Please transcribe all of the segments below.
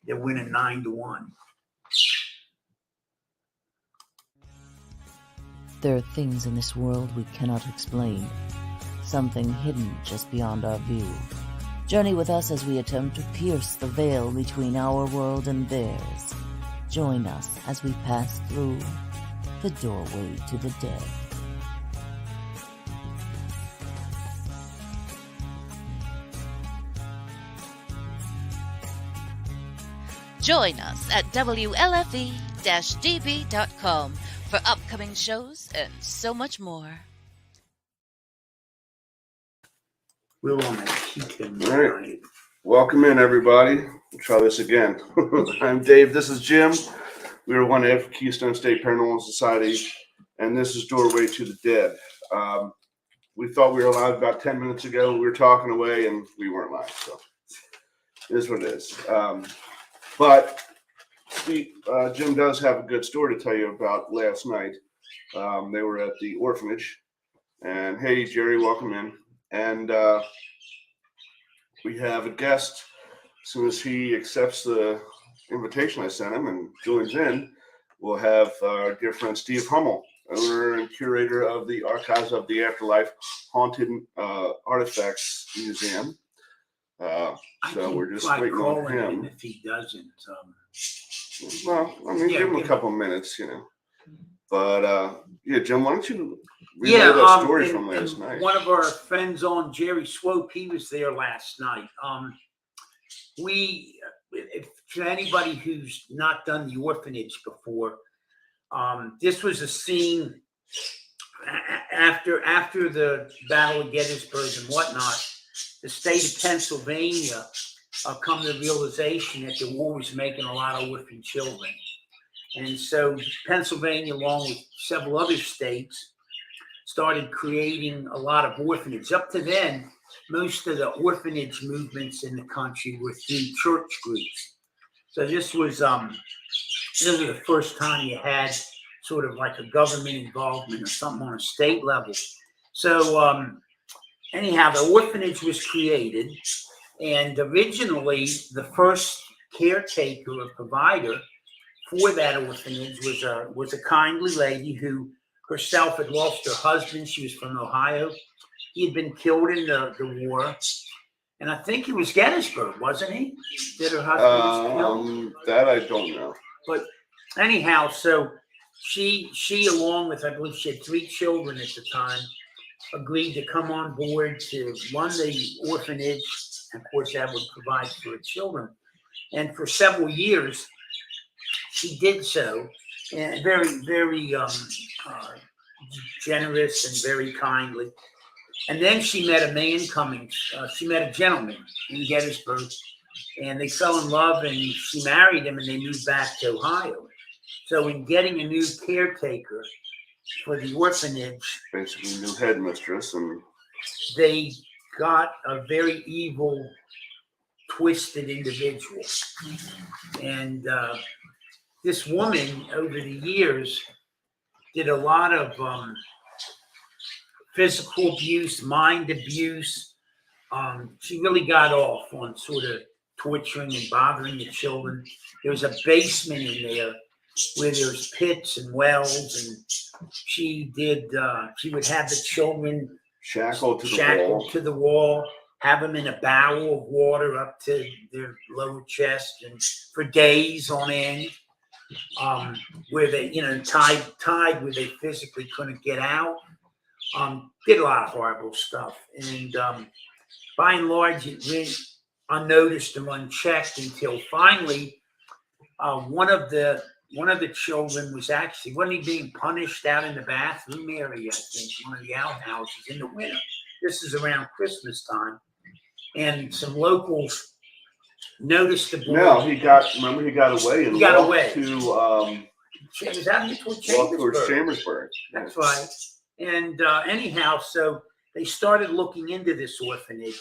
They're winning 9-1. There are things in this world we cannot explain. Something hidden just beyond our view. Journey with us as we attempt to pierce the veil between our world and theirs. Join us as we pass through the doorway to the dead. Join us at WLFE-DB.com for upcoming shows and so much more. We're on that Keaton. All right. Welcome in, everybody. We'll try this again. I'm Dave. This is Jim. We are one half of Keystone State Paranormal Society, and this is Doorway to the Dead. We thought we were live about 10 minutes ago. We were talking away, and we weren't live, so it is what it is. But Jim does have a good story to tell you about last night. They were at the orphanage, and hey, Jerry, welcome in. And we have a guest. As soon as he accepts the invitation I sent him and joins in, we'll have our dear friend Steve Hummel, owner and curator of the Archives of the Afterlife Haunted Artifacts Museum. So we're just waiting on him. If he doesn't, well, I mean, give him a couple minutes, you know. But yeah, Jim, why don't you relay that story from last night? One of our friends on, Jerry Swope, he was there last night. For anybody who's not done the orphanage before, this was a scene after the Battle of Gettysburg and whatnot. The state of Pennsylvania come to the realization that the war was making a lot of orphan children. And so Pennsylvania, along with several other states, started creating a lot of orphanages. Up to then, most of the orphanage movements in the country were through church groups. So this was the first time you had sort of like a government involvement or something on a state level. So anyhow, the orphanage was created, and originally the first caretaker or provider for that orphanage was a kindly lady who herself had lost her husband. She was from Ohio. He had been killed in the war, and I think it was Gettysburg, wasn't he? That her husband was killed? That I don't know. But anyhow, so she along with, I believe she had 3 children at the time, agreed to come on board to run the orphanage. And of course, that would provide for her children. And for several years, she did so, and very, very generous and very kindly. And then she met a man coming. She met a gentleman in Gettysburg, and they fell in love, and she married him, and they moved back to Ohio. So in getting a new caretaker for the orphanage, basically new headmistress, and they got a very evil, twisted individual. And this woman, over the years, did a lot of physical abuse, mind abuse. She really got off on sort of torturing and bothering the children. There was a basement in there where there was pits and wells, and she would have the children shackled to the wall, have them in a barrel of water up to their lower chest, and for days on end, where they, tied where they physically couldn't get out. Did a lot of horrible stuff, and by and large, it went unnoticed and unchecked until finally, one of the children wasn't he being punished out in the bathroom area, I think, one of the outhouses in the winter. This is around Christmas time. And some locals noticed the boy. No, he got away and walked towards Chambersburg. That's right. And anyhow, so they started looking into this orphanage,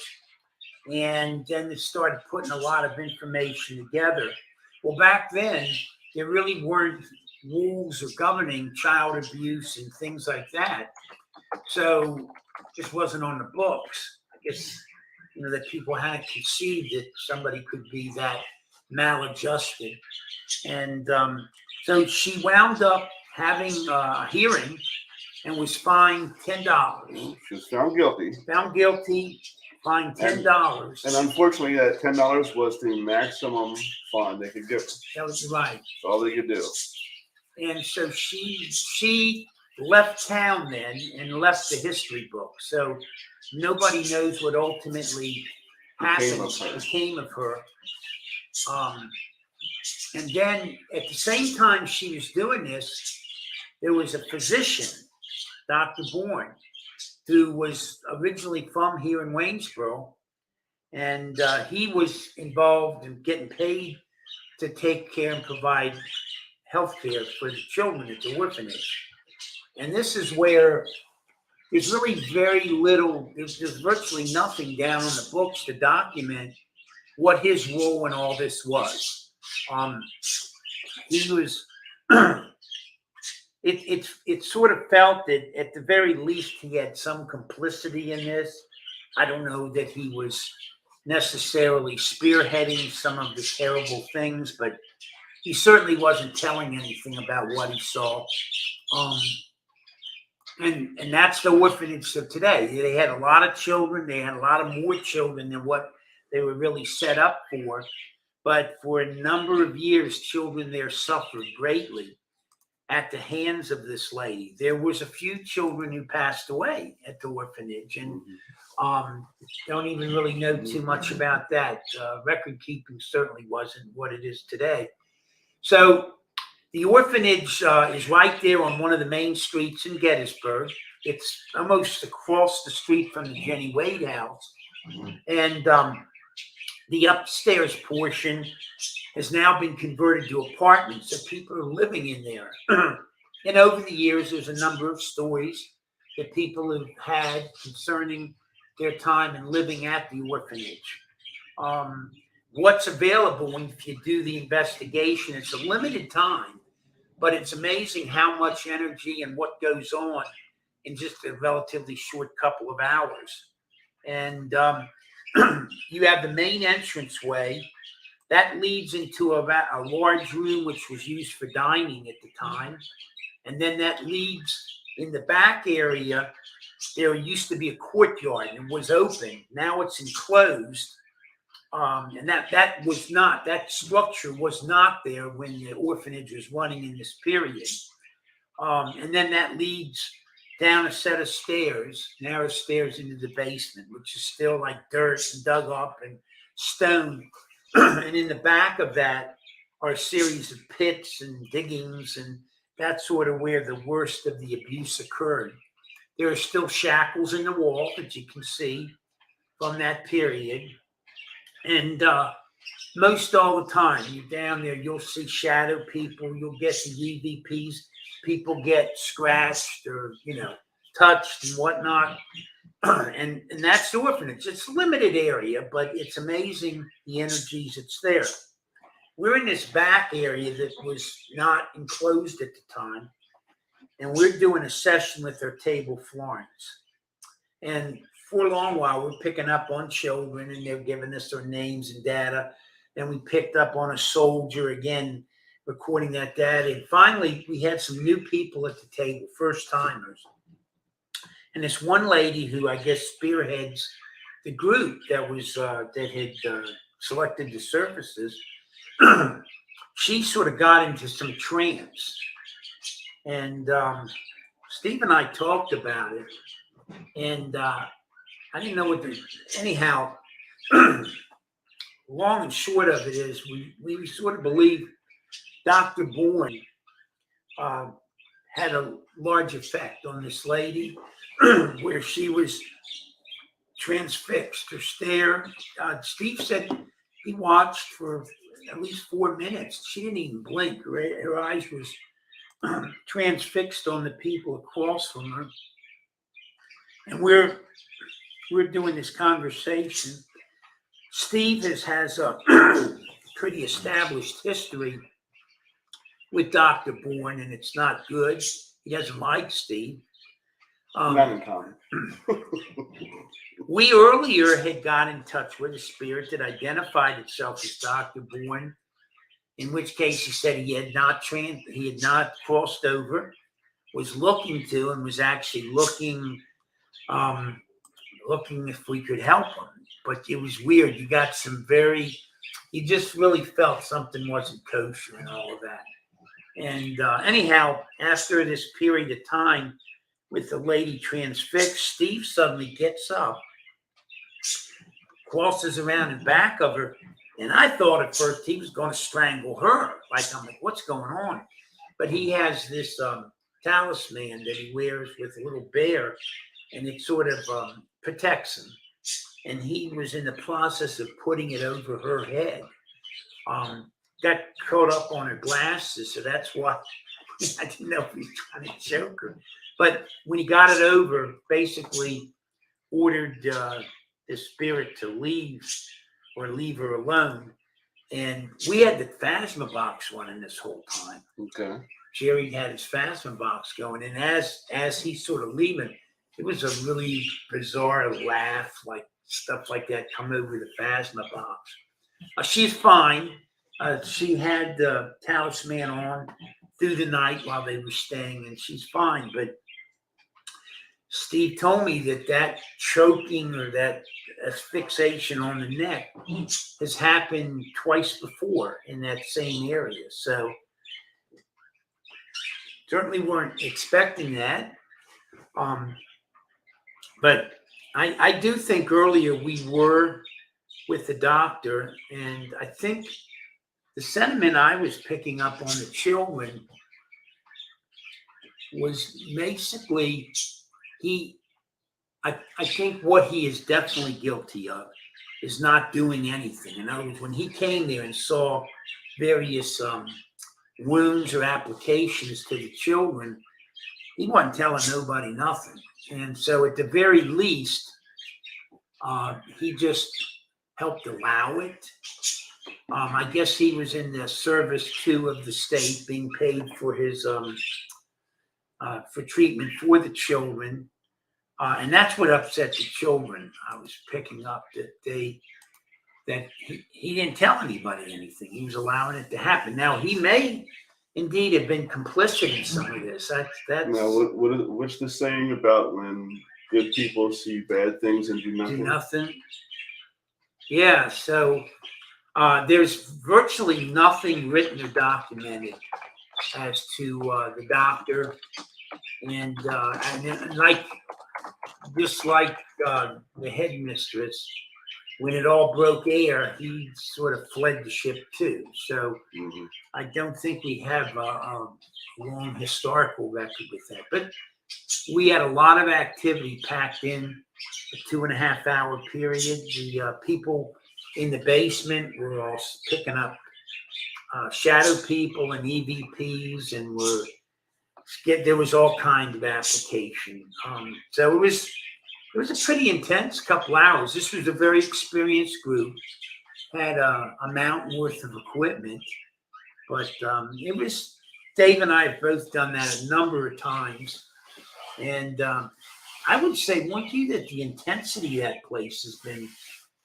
and then they started putting a lot of information together. Well, back then, there really weren't rules or governing child abuse and things like that. So it just wasn't on the books. I guess, that people hadn't conceived that somebody could be that maladjusted. And so she wound up having a hearing and was fined $10. She was found guilty. Found guilty, fined $10. And unfortunately, that $10 was the maximum fine they could give her. That was right. That's all they could do. And so she left town then and left the history book. So nobody knows what ultimately became of her. And then at the same time she was doing this, there was a physician, Dr. Bourne, who was originally from here in Waynesboro. And he was involved in getting paid to take care and provide health care for the children at the orphanage. And this is where there's really very little, there's virtually nothing down in the books to document what his role in all this was. He was, it sort of felt that at the very least he had some complicity in this. I don't know that he was necessarily spearheading some of the terrible things, but he certainly wasn't telling anything about what he saw. And that's the orphanage of today. They had a lot of children. They had a lot of more children than what they were really set up for. But for a number of years, children there suffered greatly at the hands of this lady. There was a few children who passed away at the orphanage, and don't even really know too much about that. Record keeping certainly wasn't what it is today. So the orphanage is right there on one of the main streets in Gettysburg. It's almost across the street from the Jenny Wade house. And the upstairs portion has now been converted to apartments, so people are living in there. And over the years, there's a number of stories that people have had concerning their time and living at the orphanage. What's available if you do the investigation, it's a limited time, but it's amazing how much energy and what goes on in just a relatively short couple of hours. And you have the main entranceway that leads into a large room which was used for dining at the time. And then that leads in the back area. There used to be a courtyard and was open. Now it's enclosed. And that structure was not there when the orphanage was running in this period. And then that leads down a set of stairs, narrow stairs into the basement, which is still like dirt and dug up and stone. And in the back of that are a series of pits and diggings, and that's sort of where the worst of the abuse occurred. There are still shackles in the wall that you can see from that period. And most all the time, you're down there, you'll see shadow people, you'll get the EVPs, people get scratched or, touched and whatnot. And that's the orphanage. It's a limited area, but it's amazing the energies that's there. We're in this back area that was not enclosed at the time, and we're doing a session with our table Florence. And for a long while, we're picking up on children, and they're giving us their names and data. Then we picked up on a soldier, again, recording that data. And finally, we had some new people at the table, first-timers. And this one lady who I guess spearheads the group that had selected the services, she sort of got into some trance. And Steve and I talked about it. And I didn't know anyhow, long and short of it is we sort of believe Dr. Bourne had a large effect on this lady where she was transfixed or stare. Steve said he watched for at least 4 minutes. She didn't even blink. Her eyes was transfixed on the people across from her. And we're doing this conversation. Steve has a pretty established history with Dr. Bourne, and it's not good. He doesn't like Steve. Not in time. We earlier had got in touch with a spirit that identified itself as Dr. Bourne in which case he said he had not crossed over, was looking to, and was actually looking if we could help him. But it was weird. You just really felt something wasn't kosher and all of that. And anyhow, after this period of time with the lady transfixed, Steve suddenly gets up, crosses around in back of her, and I thought at first he was going to strangle her. I'm like, what's going on? But he has this talisman that he wears with a little bear, and it sort of protects him. And he was in the process of putting it over her head. Got caught up on her glasses, so that's why I didn't know if he was trying to choke her. But when he got it over, basically ordered the spirit to leave her alone. And we had the Phasma box running this whole time. Okay. Jerry had his Phasma box going, and as he's sort of leaving, it was a really bizarre laugh, like stuff like that come over the Phasma box. She's fine. She had the talisman on through the night while they were staying, and she's fine. But Steve told me that choking or that asphyxiation on the neck has happened twice before in that same area. So certainly weren't expecting that. But I do think earlier we were with the doctor, and I think the sentiment I was picking up on the children was basically I think what he is definitely guilty of is not doing anything. In other words, when he came there and saw various wounds or applications to the children, he wasn't telling nobody nothing. And so at the very least, he just helped allow it. I guess he was in the service too of the state, being paid for his for treatment for the children, and that's what upset the children. I was picking up that he didn't tell anybody anything. He was allowing it to happen. Now he may indeed have been complicit in some of this. That's now what's the saying about when good people see bad things and do nothing? Do nothing. Yeah. So. There's virtually nothing written or documented as to the doctor, and like just like the headmistress, when it all broke air, he sort of fled the ship too. So I don't think we have a long historical record with that, but we had a lot of activity packed in a 2.5 hour period. The people in the basement were all picking up shadow people and EVPs, and there was all kinds of application. So it was a pretty intense couple hours. This was a very experienced group, had a mountain worth of equipment, but it was, Dave and I have both done that a number of times. And I would say, won't you, that the intensity of that place has been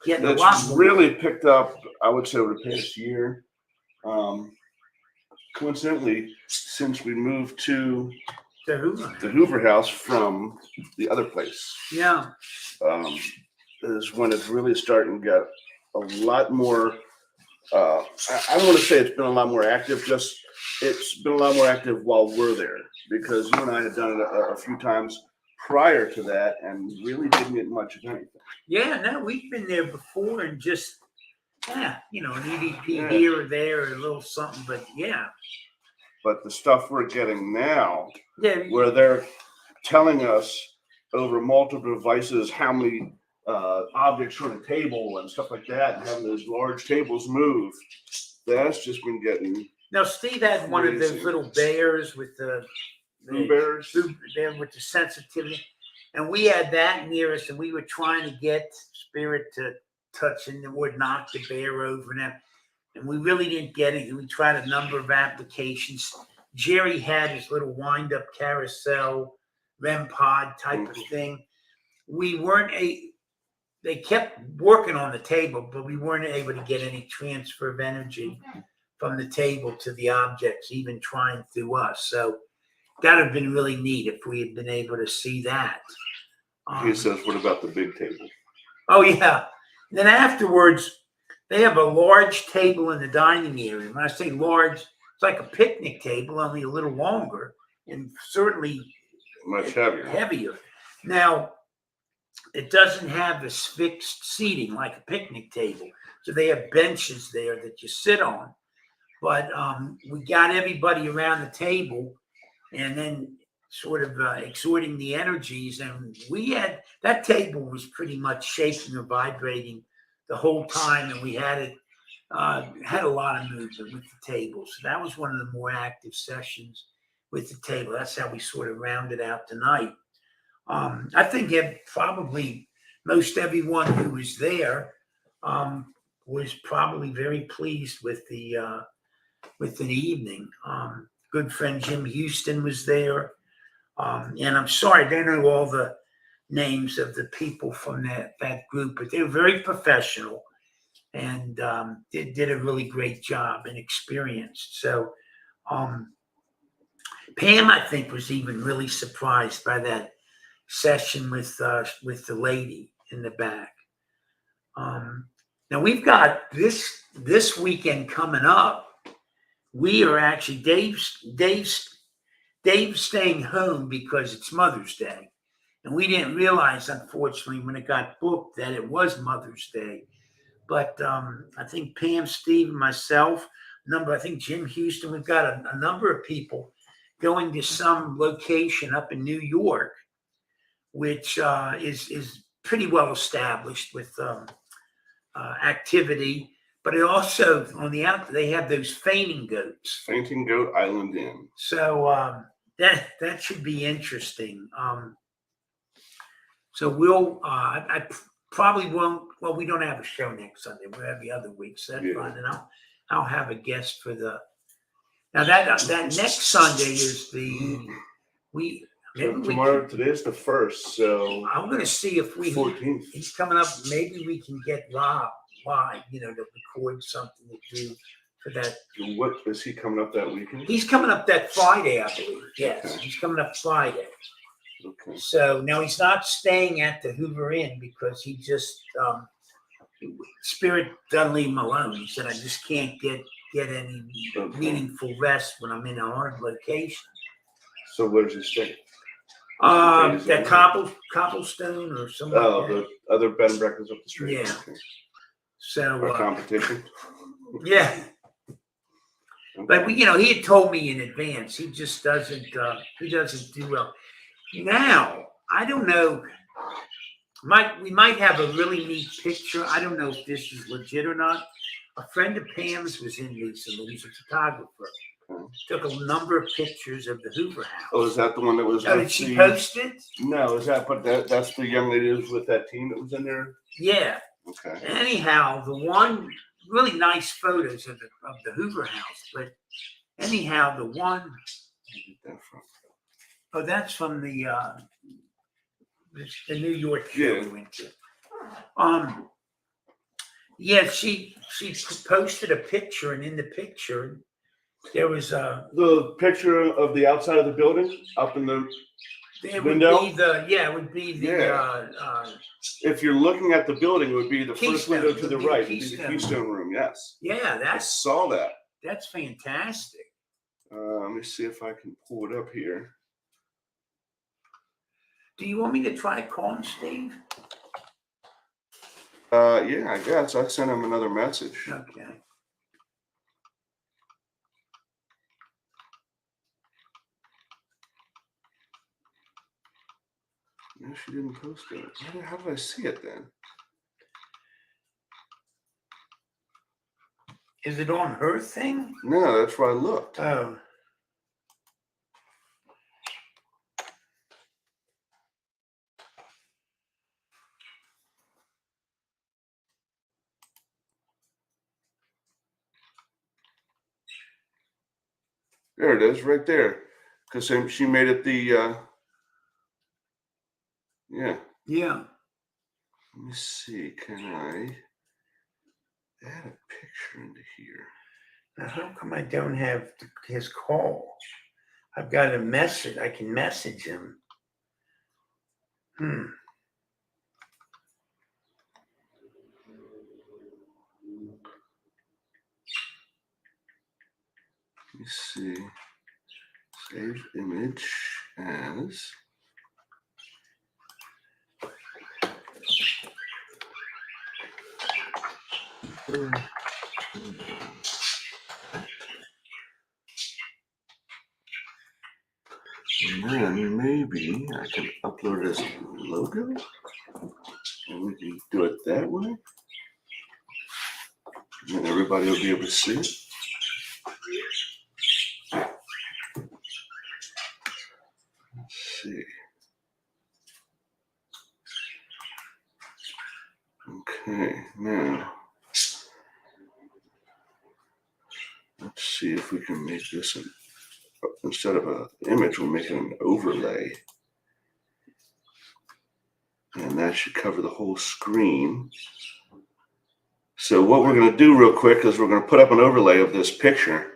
getting a lot more. Really picked up, I would say, over the past year. Coincidentally, since we moved to the Hoover House from the other place, is when it's really starting to get a lot more. I don't want to say it's been a lot more active. Just it's been a lot more active while we're there, because you and I had done it a few times prior to that and really didn't get much of anything. Yeah, no, we've been there before and just, an EVP here or there, or a little something, but yeah. But the stuff we're getting now, where they're telling us over multiple devices how many objects on a table and stuff like that, and having those large tables move, that's just been getting. Now, Steve had one of those little bears with the bears there with the sensitivity, and we had that near us, and we were trying to get spirit to touch and it would knock the bear over and we really didn't get it. We tried a number of applications. Jerry had his little wind-up carousel REM pod type of thing. We weren't they kept working on the table, but we weren't able to get any transfer of energy. from the table to the objects, even trying through us. So that would have been really neat if we had been able to see that. He says, what about the big table? Oh, yeah. And then afterwards, they have a large table in the dining area. When I say large, it's like a picnic table, only a little longer and certainly Much heavier. heavier. Now, it doesn't have this fixed seating like a picnic table. So they have benches there that you sit on. But we got everybody around the table and then sort of exhorting the energies. And we had, that table was pretty much shaking or vibrating the whole time. And we had it, had a lot of movement with the table. So that was one of the more active sessions with the table. That's how we sort of rounded out tonight. I think probably most everyone who was there was probably very pleased with the evening. Good friend Jim Houston was there, and I'm sorry I don't know all the names of the people from that group, but they were very professional and did a really great job and experienced. So Pam, I think, was even really surprised by that session with the lady in the back. Now we've got this weekend coming up. We are actually Dave's staying home because it's Mother's Day, and we didn't realize, unfortunately, when it got booked that it was Mother's Day. But I think Pam, Steve, and myself, I think Jim Houston, we've got a number of people going to some location up in New York, which is pretty well established with activity. But it also, on the out, they have those fainting goats. Fainting Goat Island Inn. So that should be interesting. So we'll, I probably won't. Well, we don't have a show next Sunday. We'll have the other weeks. That's fine, and I'll have a guest for the. Now that next Sunday is tomorrow. Today's the 1st, so I'm going to see if 14th. He's coming up. Maybe we can get Rob live, to record something to do for that. What is he coming up that weekend? He's coming up that Friday, I believe. Yes, okay. He's coming up Friday. Okay. So now he's not staying at the Hoover Inn because he just Spirit doesn't leave him alone. He said, I just can't get any meaningful rest when I'm in a hard location. So where's he staying? That Cobblestone or something. Oh, like that. The other bed and breakfast up the street. Yeah. Okay. So Our competition. Yeah. Okay. But he had told me in advance he just doesn't do well. Now I don't know. We might have a really neat picture. I don't know if this is legit or not. A friend of Pam's was in recently. He's a photographer. Okay. Took a number of pictures of the Hoover House. Oh, is that the one that was? Did she post it? No, is that? But that's the young lady that was with that team that was in there. Yeah. Okay. Anyhow, the one really nice photos of the Hoover House, but anyhow, the one. Where did that from? Oh, that's from the New York show we went to. Yeah, she posted a picture, and in the picture there was the picture of the outside of the building up in the window. It would be the if you're looking at the building, it would be the first Keystone. window to the right. It would be Keystone. the Keystone room. Yes. Yeah, I saw that. that's fantastic. Let me see if I can pull it up here. Do you want me to try to call him, Steve? Yeah, I guess I sent him another message. Okay. No, she didn't post it. How did I see it then? Is it on her thing? No, that's where I looked. Oh. There it is, right there. Because she made it the. Yeah. Yeah. Let me see. Can I add a picture into here? Now, how come I don't have his call? I've got a message. I can message him. Let me see. Save image as. And then maybe I can upload it as a logo, and we can do it that way. And then everybody will be able to see it. Let's see. Okay, now let's see if we can make this instead of an image, we'll make it an overlay. And that should cover the whole screen. So what we're going to do real quick is we're going to put up an overlay of this picture.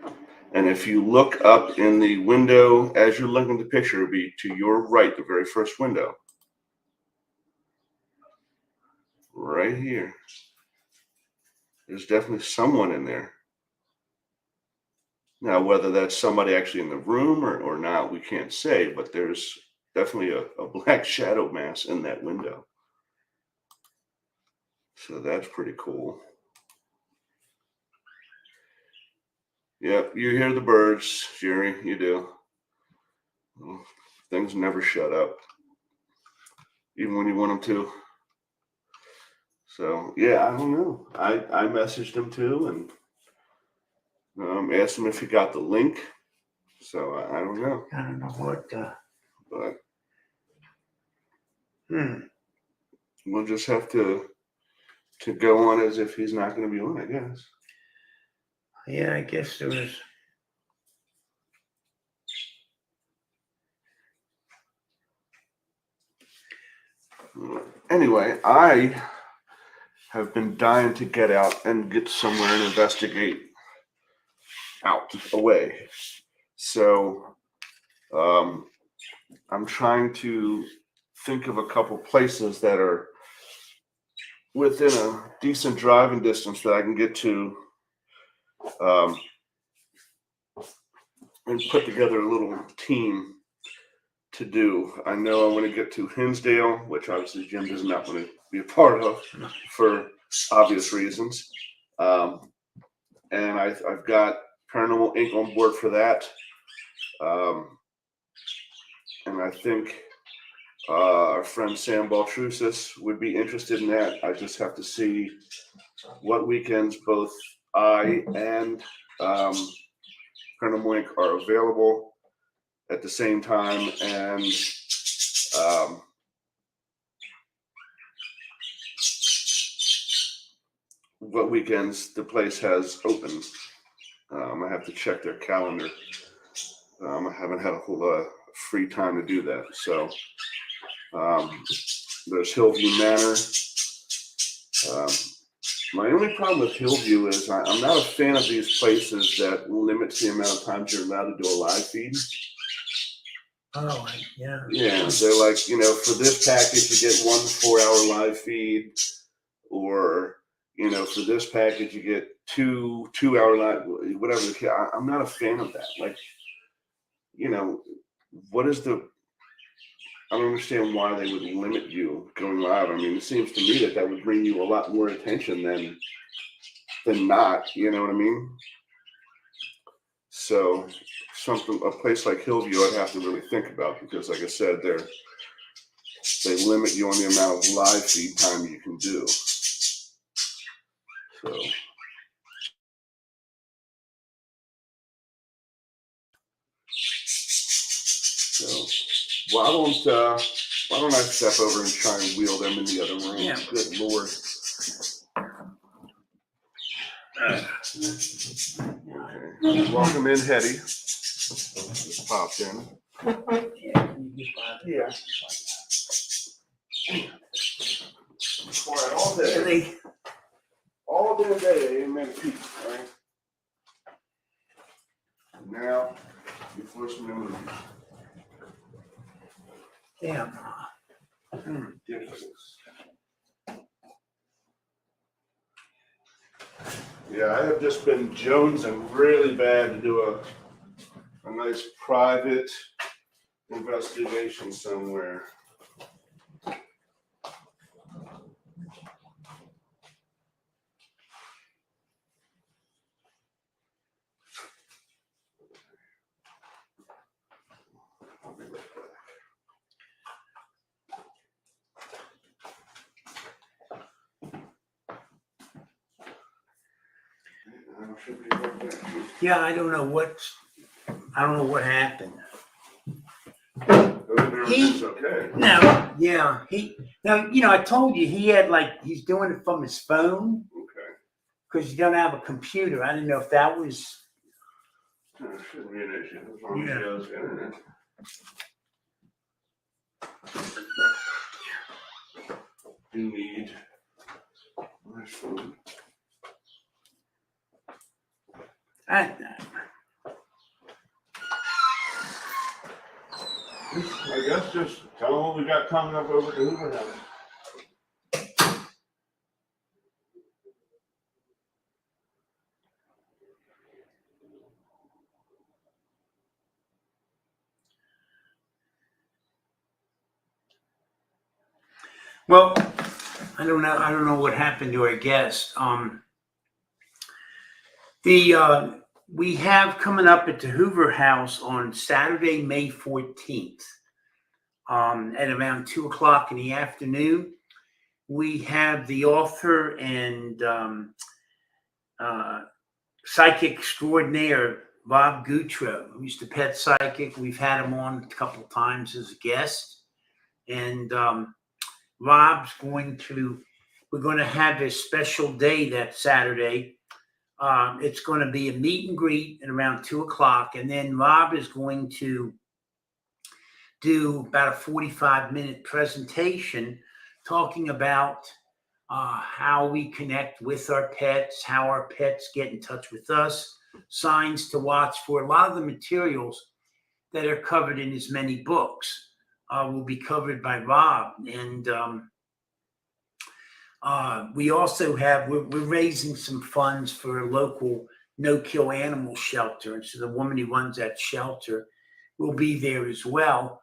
And if you look up in the window, as you're looking at the picture, it'll be to your right, the very first window. Right here. There's definitely someone in there. Now, whether that's somebody actually in the room or not, we can't say, but there's definitely a black shadow mass in that window. So that's pretty cool. Yep, you hear the birds, Jerry, you do. Well, things never shut up, even when you want them to. So, yeah, I don't know. I messaged him too and asked him if he got the link. So, I don't know. I don't know what. But we'll just have to go on as if he's not going to be on, I guess. Yeah, I guess there was. Anyway, I have been dying to get out and get somewhere and investigate out, away. So I'm trying to think of a couple places that are within a decent driving distance that I can get to and put together a little team to do. I know I want to get to Hinsdale, which obviously Jim does not want to be a part of for obvious reasons. And I've got Paranormal Inc. on board for that. And I think our friend Sam Baltrusis would be interested in that. I just have to see what weekends both I and Paranormal Inc. are available at the same time, and what weekends the place has open. I have to check their calendar. I haven't had a whole lot of free time to do that. So there's Hillview Manor. My only problem with Hillview is I'm not a fan of these places that limits the amount of times you're allowed to do a live feed. Oh, yeah. Yeah, they're like, for this package you get 1 4-hour live feed, or for this package you get 2 2-hour live, whatever the case. I'm not a fan of that. Like, what is I don't understand why they would limit you going live. I mean, it seems to me that would bring you a lot more attention than not, you know what I mean? So a place like Hillview I'd have to really think about, because like I said, they limit you on the amount of live feed time you can do. So why don't I step over and try and wheel them in the other room? Yeah. Good Lord. Okay. Welcome in, Hetty. Just popped in. Yeah. All day. All day, amen. Peace, right? now before some movies. Damn. Ridiculous. Yeah, I have just been jonesing really bad to do a nice private investigation somewhere. I'll be right back. I should be right back. Yeah, I don't know what happened. Everything's okay. No, yeah, I told you he had he's doing it from his phone Okay. because you don't have a computer. I didn't know if that was. Shouldn't be an issue as long as he has internet. You need my phone. I guess just tell them what we got coming up over to Hoover House. Well, I don't know. I don't know what happened to our guest. We have coming up at the Hoover House on Saturday, May 14th, at around 2:00 in the afternoon. We have the author and psychic extraordinaire Bob Goutreau, who's the pet psychic. We've had him on a couple of times as a guest, and we're going to have a special day that Saturday. It's going to be a meet and greet at around 2:00, and then Rob is going to do about a 45-minute presentation talking about how we connect with our pets, how our pets get in touch with us, signs to watch for. A lot of the materials that are covered in his many books will be covered by Rob. And we also we're raising some funds for a local no-kill animal shelter. And so the woman who runs that shelter will be there as well.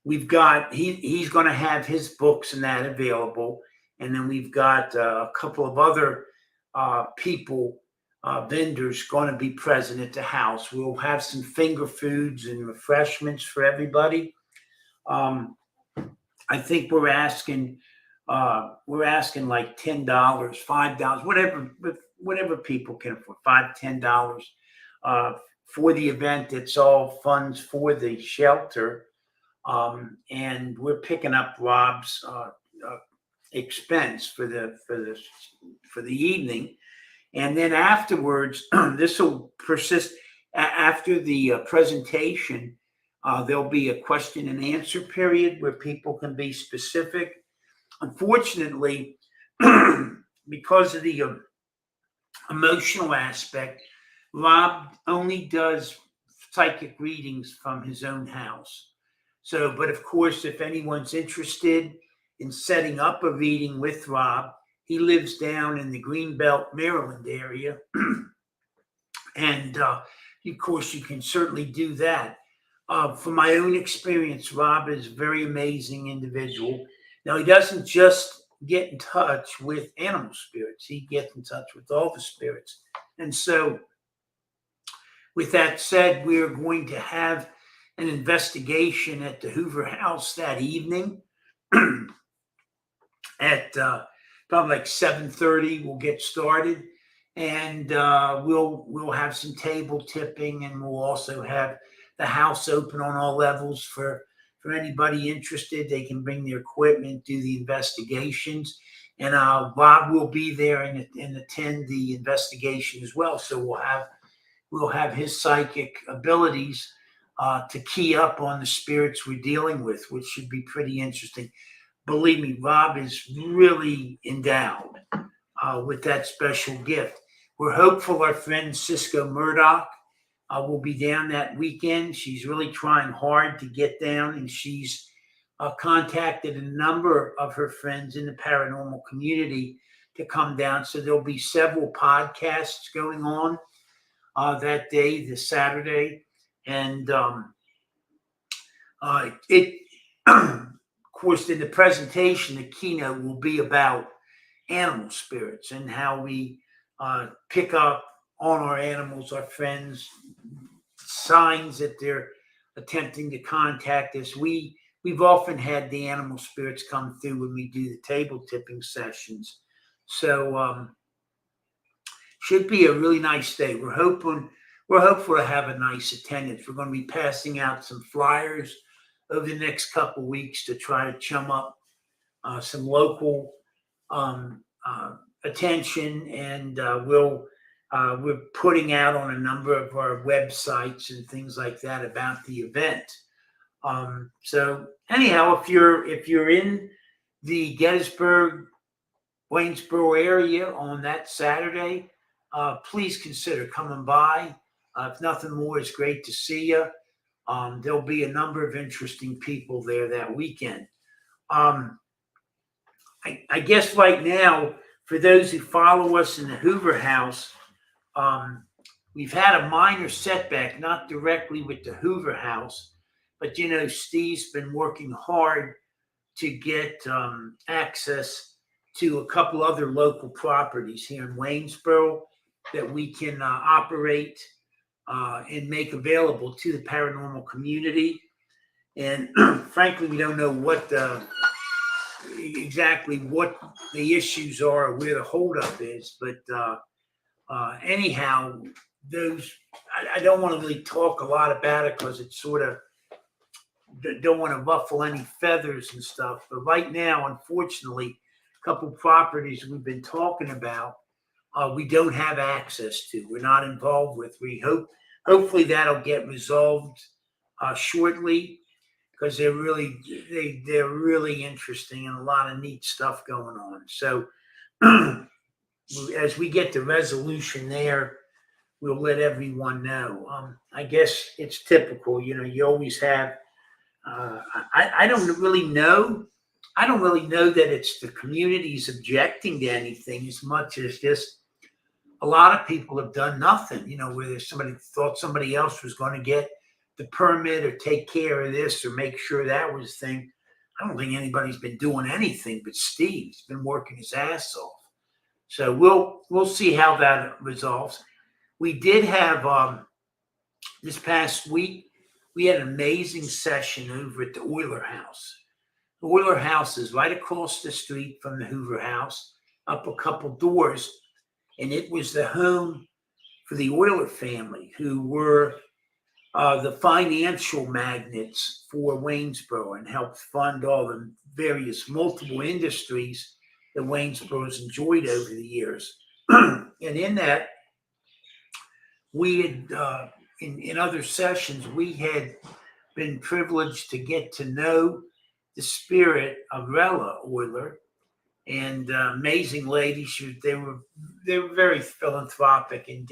We've got, he's going to have his books and that available. And then we've got a couple of other people, vendors going to be present at the house. We'll have some finger foods and refreshments for everybody. I think we're asking like $10, $5, whatever people can afford, $5, $10 for the event. It's all funds for the shelter. And we're picking up Rob's expense for the evening. And then afterwards, this will persist. After the presentation, there'll be a question and answer period where people can be specific. Unfortunately, because of the emotional aspect, Rob only does psychic readings from his own house. So, but of course, if anyone's interested in setting up a reading with Rob, he lives down in the Greenbelt, Maryland area. And of course, you can certainly do that. From my own experience, Rob is a very amazing individual. Now, he doesn't just get in touch with animal spirits. He gets in touch with all the spirits. And so, with that said, we are going to have an investigation at the Hoover House that evening at probably like 7:30. We'll get started, and we'll have some table tipping, and we'll also have the house open on all levels for anybody interested. They can bring their equipment, do the investigations, and Bob will be there and attend the investigation as well. So we'll have his psychic abilities to key up on the spirits we're dealing with, which should be pretty interesting. Believe me, Rob is really endowed with that special gift. We're hopeful our friend Cisco Murdoch will be down that weekend. She's really trying hard to get down, and she's contacted a number of her friends in the paranormal community to come down. So there'll be several podcasts going on that day, this Saturday. And of course, in the presentation, the keynote will be about animal spirits and how we pick up on our animals, our friends, signs that they're attempting to contact us. We've often had the animal spirits come through when we do the table tipping sessions. So should be a really nice day. We're hopeful to have a nice attendance. We're going to be passing out some flyers over the next couple of weeks to try to chum up some local attention, and we're putting out on a number of our websites and things like that about the event. So anyhow, if you're in the Gettysburg, Waynesboro area on that Saturday, please consider coming by. If nothing more, it's great to see you. There'll be a number of interesting people there that weekend. I guess right now, for those who follow us in the Hoover House, we've had a minor setback, not directly with the Hoover House, but Steve's been working hard to get access to a couple other local properties here in Waynesboro that we can operate and make available to the paranormal community. And frankly, we don't know exactly what the issues are or where the holdup is. But anyhow, I don't want to really talk a lot about it because it's sort of, don't want to ruffle any feathers and stuff. But right now, unfortunately, a couple properties we've been talking about, we don't have access to. We're not involved with. Hopefully that'll get resolved shortly, because they're really interesting and a lot of neat stuff going on. So as we get the resolution there, we'll let everyone know. I guess it's typical. You always have. I don't really know. I don't really know that it's the community's objecting to anything as much as just a lot of people have done nothing. Where there's somebody thought somebody else was going to get the permit or take care of this or make sure that was the thing. I don't think anybody's been doing anything but Steve's been working his ass off. So we'll see how that resolves. We did have this past week, we had an amazing session over at the Euler House. The Euler House is right across the street from the Hoover House, up a couple doors, and it was the home for the Euler family, who were the financial magnates for Waynesboro and helped fund all the various multiple industries that Waynesboro's enjoyed over the years. And in that, we had, in other sessions, we had been privileged to get to know the spirit of Rella Euler, and amazing lady. They were very philanthropic and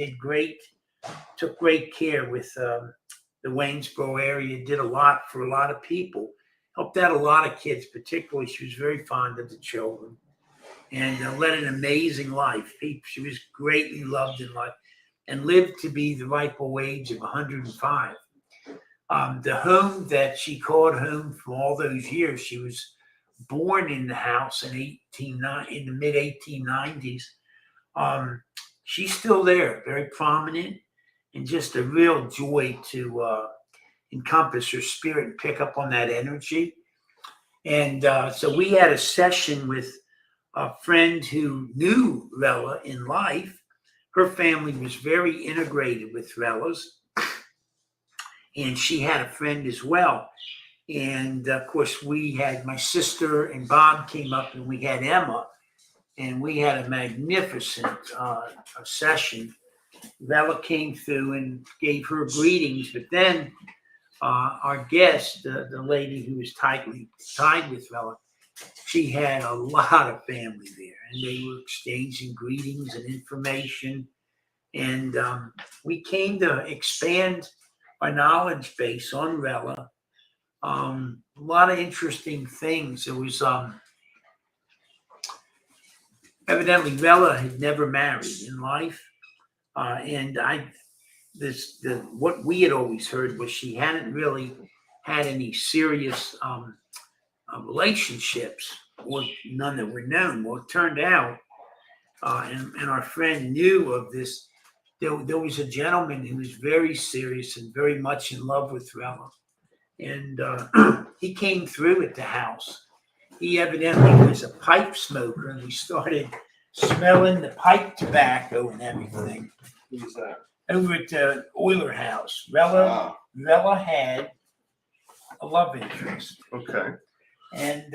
took great care with the Waynesboro area, did a lot for a lot of people, helped out a lot of kids, particularly. She was very fond of the children and led an amazing life. She was greatly loved in life and lived to be the ripe old age of 105. The home that she called home for all those years, she was born in the house in the mid 1890s. She's still there, very prominent, and just a real joy to encompass her spirit and pick up on that energy. And so we had a session with a friend who knew Rella in life. Her family was very integrated with Rella's, and she had a friend as well. And of course, we had my sister and Bob came up, and we had Emma, and we had a magnificent session. Rella came through and gave her greetings, but then our guest, the lady who was tightly tied with Rella, she had a lot of family there, and they were exchanging greetings and information. And we came to expand our knowledge base on Rella. A lot of interesting things. It was evidently Rella had never married in life, and what we had always heard was she hadn't really had any serious relationships, or none that were known. Well, it turned out, and our friend knew of this. There was a gentleman who was very serious and very much in love with Rella, and he came through at the house. He evidently was a pipe smoker, and we started smelling the pipe tobacco and everything. Who's that? Over at the Euler house. Rella had a love interest. Okay. And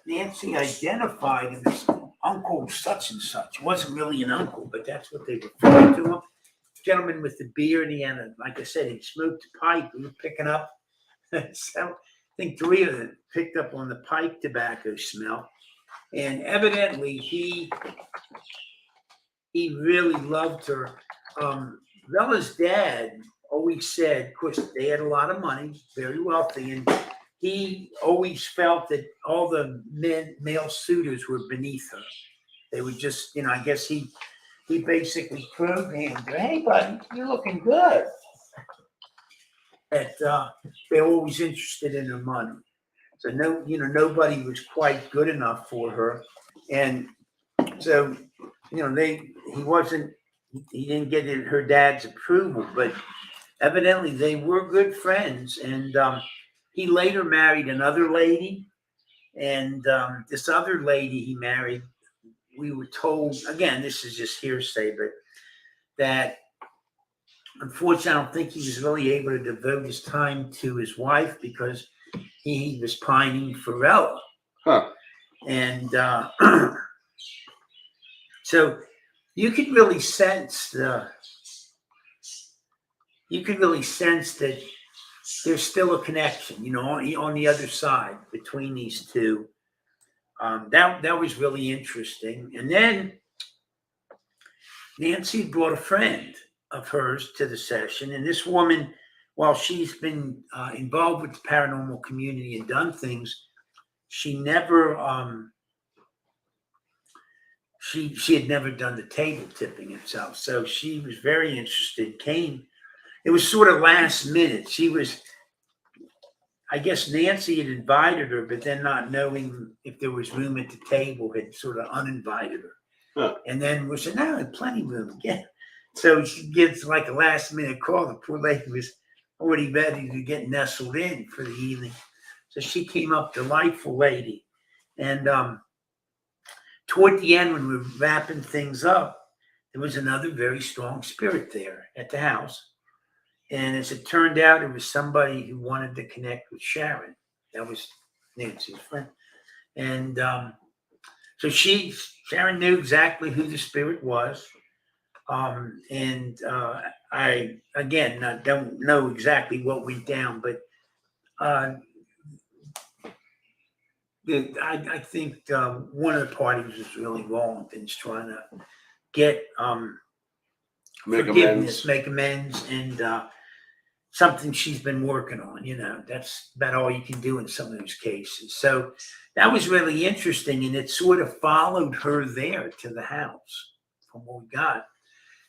Nancy identified him as Uncle such and such. It wasn't really an uncle, but that's what they referred to him. Gentleman with the beard, he had, like I said, he smoked a pipe. We were picking up. So I think 3 of them picked up on the pipe tobacco smell. And evidently he really loved her. Bella's dad always said, of course, they had a lot of money, very wealthy, and he always felt that all the male suitors were beneath her. They would just, I guess he basically programmed her, hey, buddy, you're looking good. That they were always interested in her money. So nobody was quite good enough for her. And so, he didn't get her dad's approval, but evidently they were good friends. And he later married another lady. And this other lady he married, we were told, again, this is just hearsay, but that unfortunately, I don't think he was really able to devote his time to his wife because he was pining for Rella. Huh. And so you could really sense that there's still a connection, on the other side between these two. That was really interesting. And then Nancy brought a friend of hers to the session, and this woman, while she's been involved with the paranormal community and done things, she never she had never done the table tipping itself. So she was very interested, came. It was sort of last minute. I guess Nancy had invited her, but then not knowing if there was room at the table, had sort of uninvited her. Huh. And then we said, no, plenty of room. Yeah. So she gets like a last minute call. The poor lady was already ready to get nestled in for the evening. So she came up, delightful lady. And toward the end, when we were wrapping things up, there was another very strong spirit there at the house. And as it turned out, it was somebody who wanted to connect with Sharon. That was Nancy's friend. And so Sharon knew exactly who the spirit was. And I, again, don't know exactly what went down, but I think one of the parties was really wronged and is trying to get forgiveness, make amends, and something she's been working on. That's about all you can do in some of those cases. So that was really interesting, and it sort of followed her there to the house from what we got.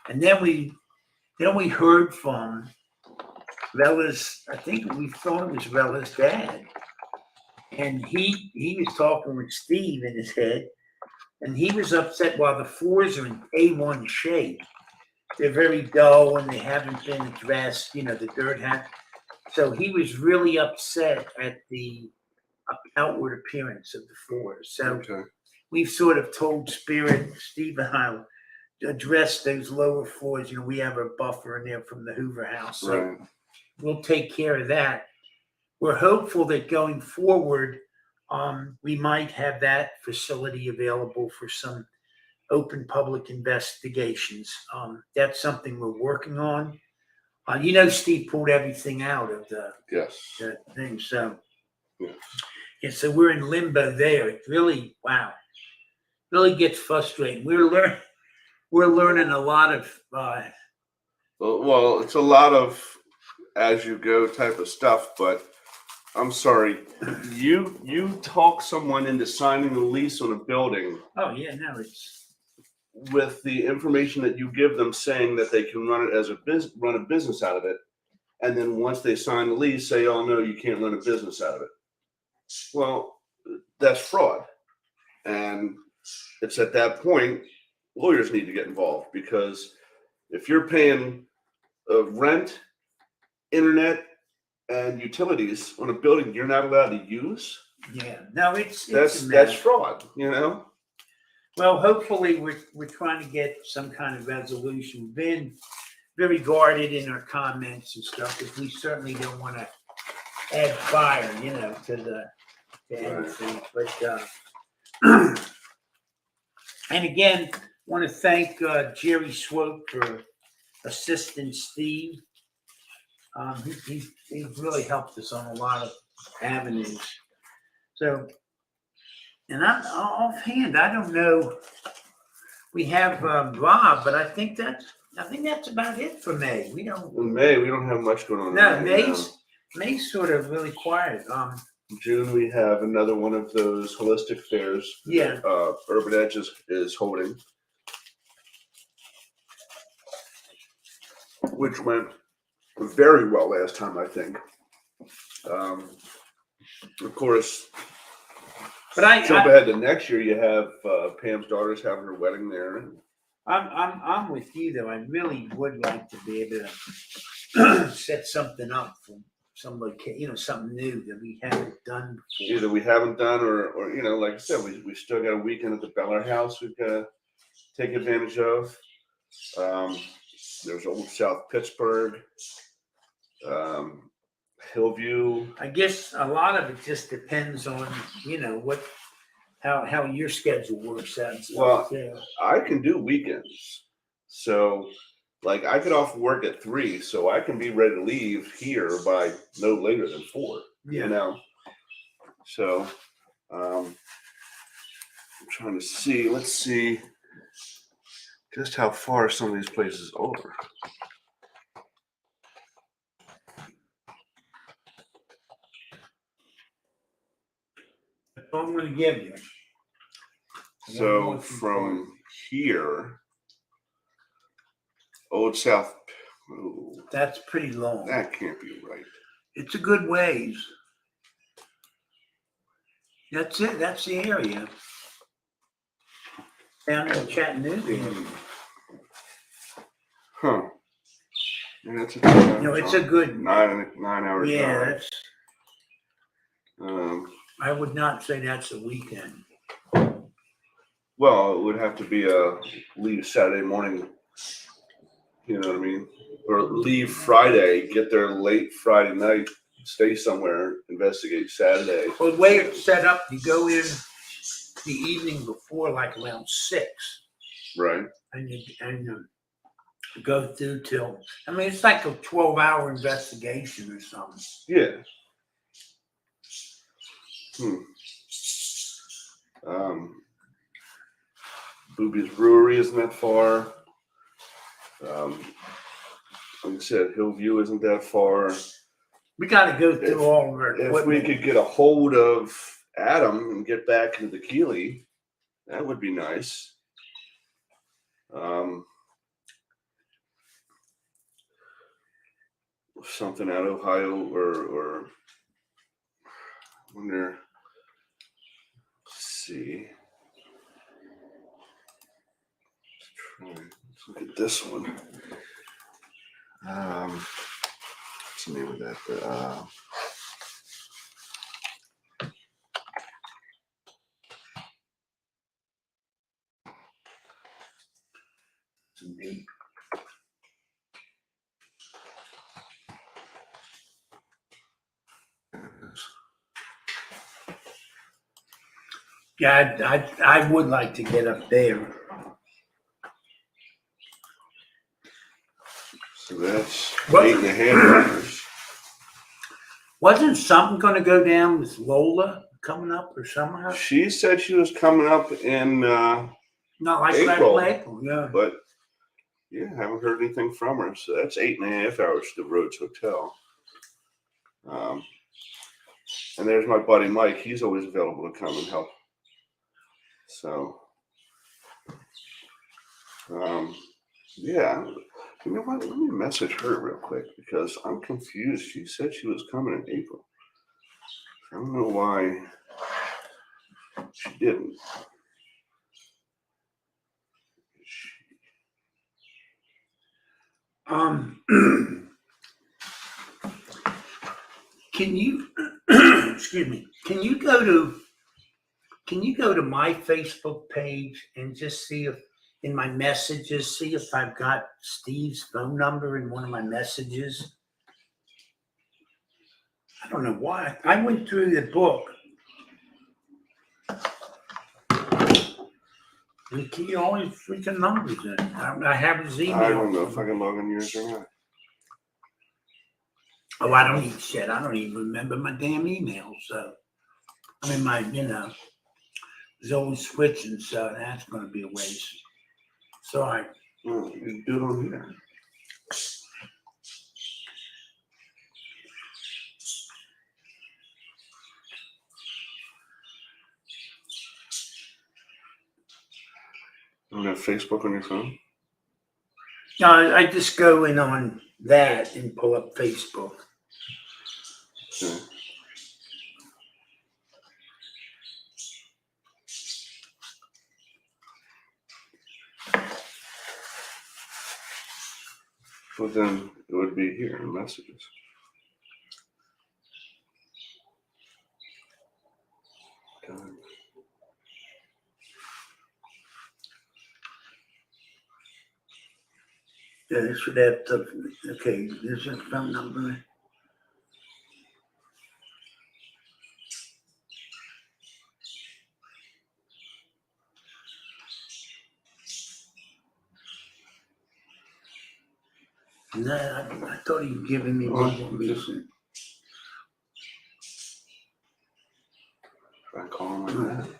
And then we heard from Rella's, I think we thought it was Rella's dad. And he was talking with Steve in his head, and he was upset while the floors are in A1 shape. They're very dull and they haven't been addressed, the dirt had. So he was really upset at the outward appearance of the floors. So we've sort of told Spirit, Steve and I, address those lower floors. We have a buffer in there from the Hoover house. So we'll take care of that. We're hopeful that going forward, we might have that facility available for some open public investigations. That's something we're working on. Steve pulled everything out of the thing. So, so we're in limbo there. It really, wow, really gets frustrating. we're learning a lot of, Well, it's a lot of as you go type of stuff, but I'm sorry, you talk someone into signing a lease on a building oh yeah, no, it's, with the information that you give them saying that they can run it as run a business out of it, and then once they sign the lease, say, "Oh no, you can't run a business out of it." Well, that's fraud, and it's at that point lawyers need to get involved because if you're paying rent, internet, and utilities on a building you're not allowed to use, yeah, no, it's a that's mess. fraud, you know. Well, hopefully we're trying to get some kind of resolution. We've been very guarded in our comments and stuff because we certainly don't want to add fire, to anything. But and again, want to thank Jerry Swope for assisting Steve. He really helped us on a lot of avenues. So, and I'm offhand, I don't know. We have Rob, but I think that's about it for May. We don't. In May we don't have much going on. No, May's sort of really quiet. June we have another one of those holistic fairs. Yeah. Urban Edge is holding, which went very well last time, I think. Of course, but I jump ahead to next year. You have Pam's daughter's having her wedding there. I'm with you though. I really would like to be able to set something up for some location, something new that we haven't done before. Either we haven't done, or like I said, we still got a weekend at the Beller House we've got to take advantage of. There's Old South Pittsburgh, Hillview. I guess a lot of it just depends on how your schedule works out. And stuff. Well, yeah. I can do weekends, so like I get off work at 3, so I can be ready to leave here by no later than 4. Yeah. So I'm trying to see. Let's see just how far some of these places are. That's all I'm going to give you. So from here, Old South. Oh, that's pretty long. That can't be right. It's a good ways. That's it. That's the area. Down in Chattanooga. Huh. And that's it's a good 9 hours. Yeah, drive. that's. I would not say that's a weekend. Well, it would have to be a leave Saturday morning. You know what I mean? Or leave Friday, get there late Friday night, stay somewhere, investigate Saturday. Well, the way it's set up, you go in the evening before, like around 6. Right. And you go through till, it's like a 12-hour investigation or something. Yeah. Booby's Brewery isn't that far. Like I said, Hillview isn't that far. We got to go through all of our equipment. If we could get a hold of Adam and get back into the Keeley, that would be nice. Something out of Ohio or I wonder. Let's see. Let's look at this one. What's the name of that? Yeah, I would like to get up there. So that's 8.5 hours. Wasn't something going to go down with Lola coming up or somehow? She said she was coming up in Not like April. April, yeah. But yeah, haven't heard anything from her. So that's 8.5 hours to the Rhodes Hotel. And there's my buddy Mike. He's always available to come and help. So, yeah. You know what? Let me message her real quick because I'm confused. She said she was coming in April. I don't know why she didn't. Can you excuse me? Can you go to my Facebook page and just see if in my messages, see if I've got Steve's phone number in one of my messages? I don't know why. I went through the book. And key all his freaking numbers in. I have his email. I don't know if I can log in yours or not. Oh, I don't even shit. I don't even remember my damn email. So, I mean, it's always switching. So that's going to be a waste. Sorry. Well, you can do it on here. You don't have Facebook on your phone? No, I just go in on that and pull up Facebook. Okay. Well, then it would be here in messages. Done. Yeah, it should have the, okay, there's a phone number. No, I thought he was giving me one more reason. Try calling him like that.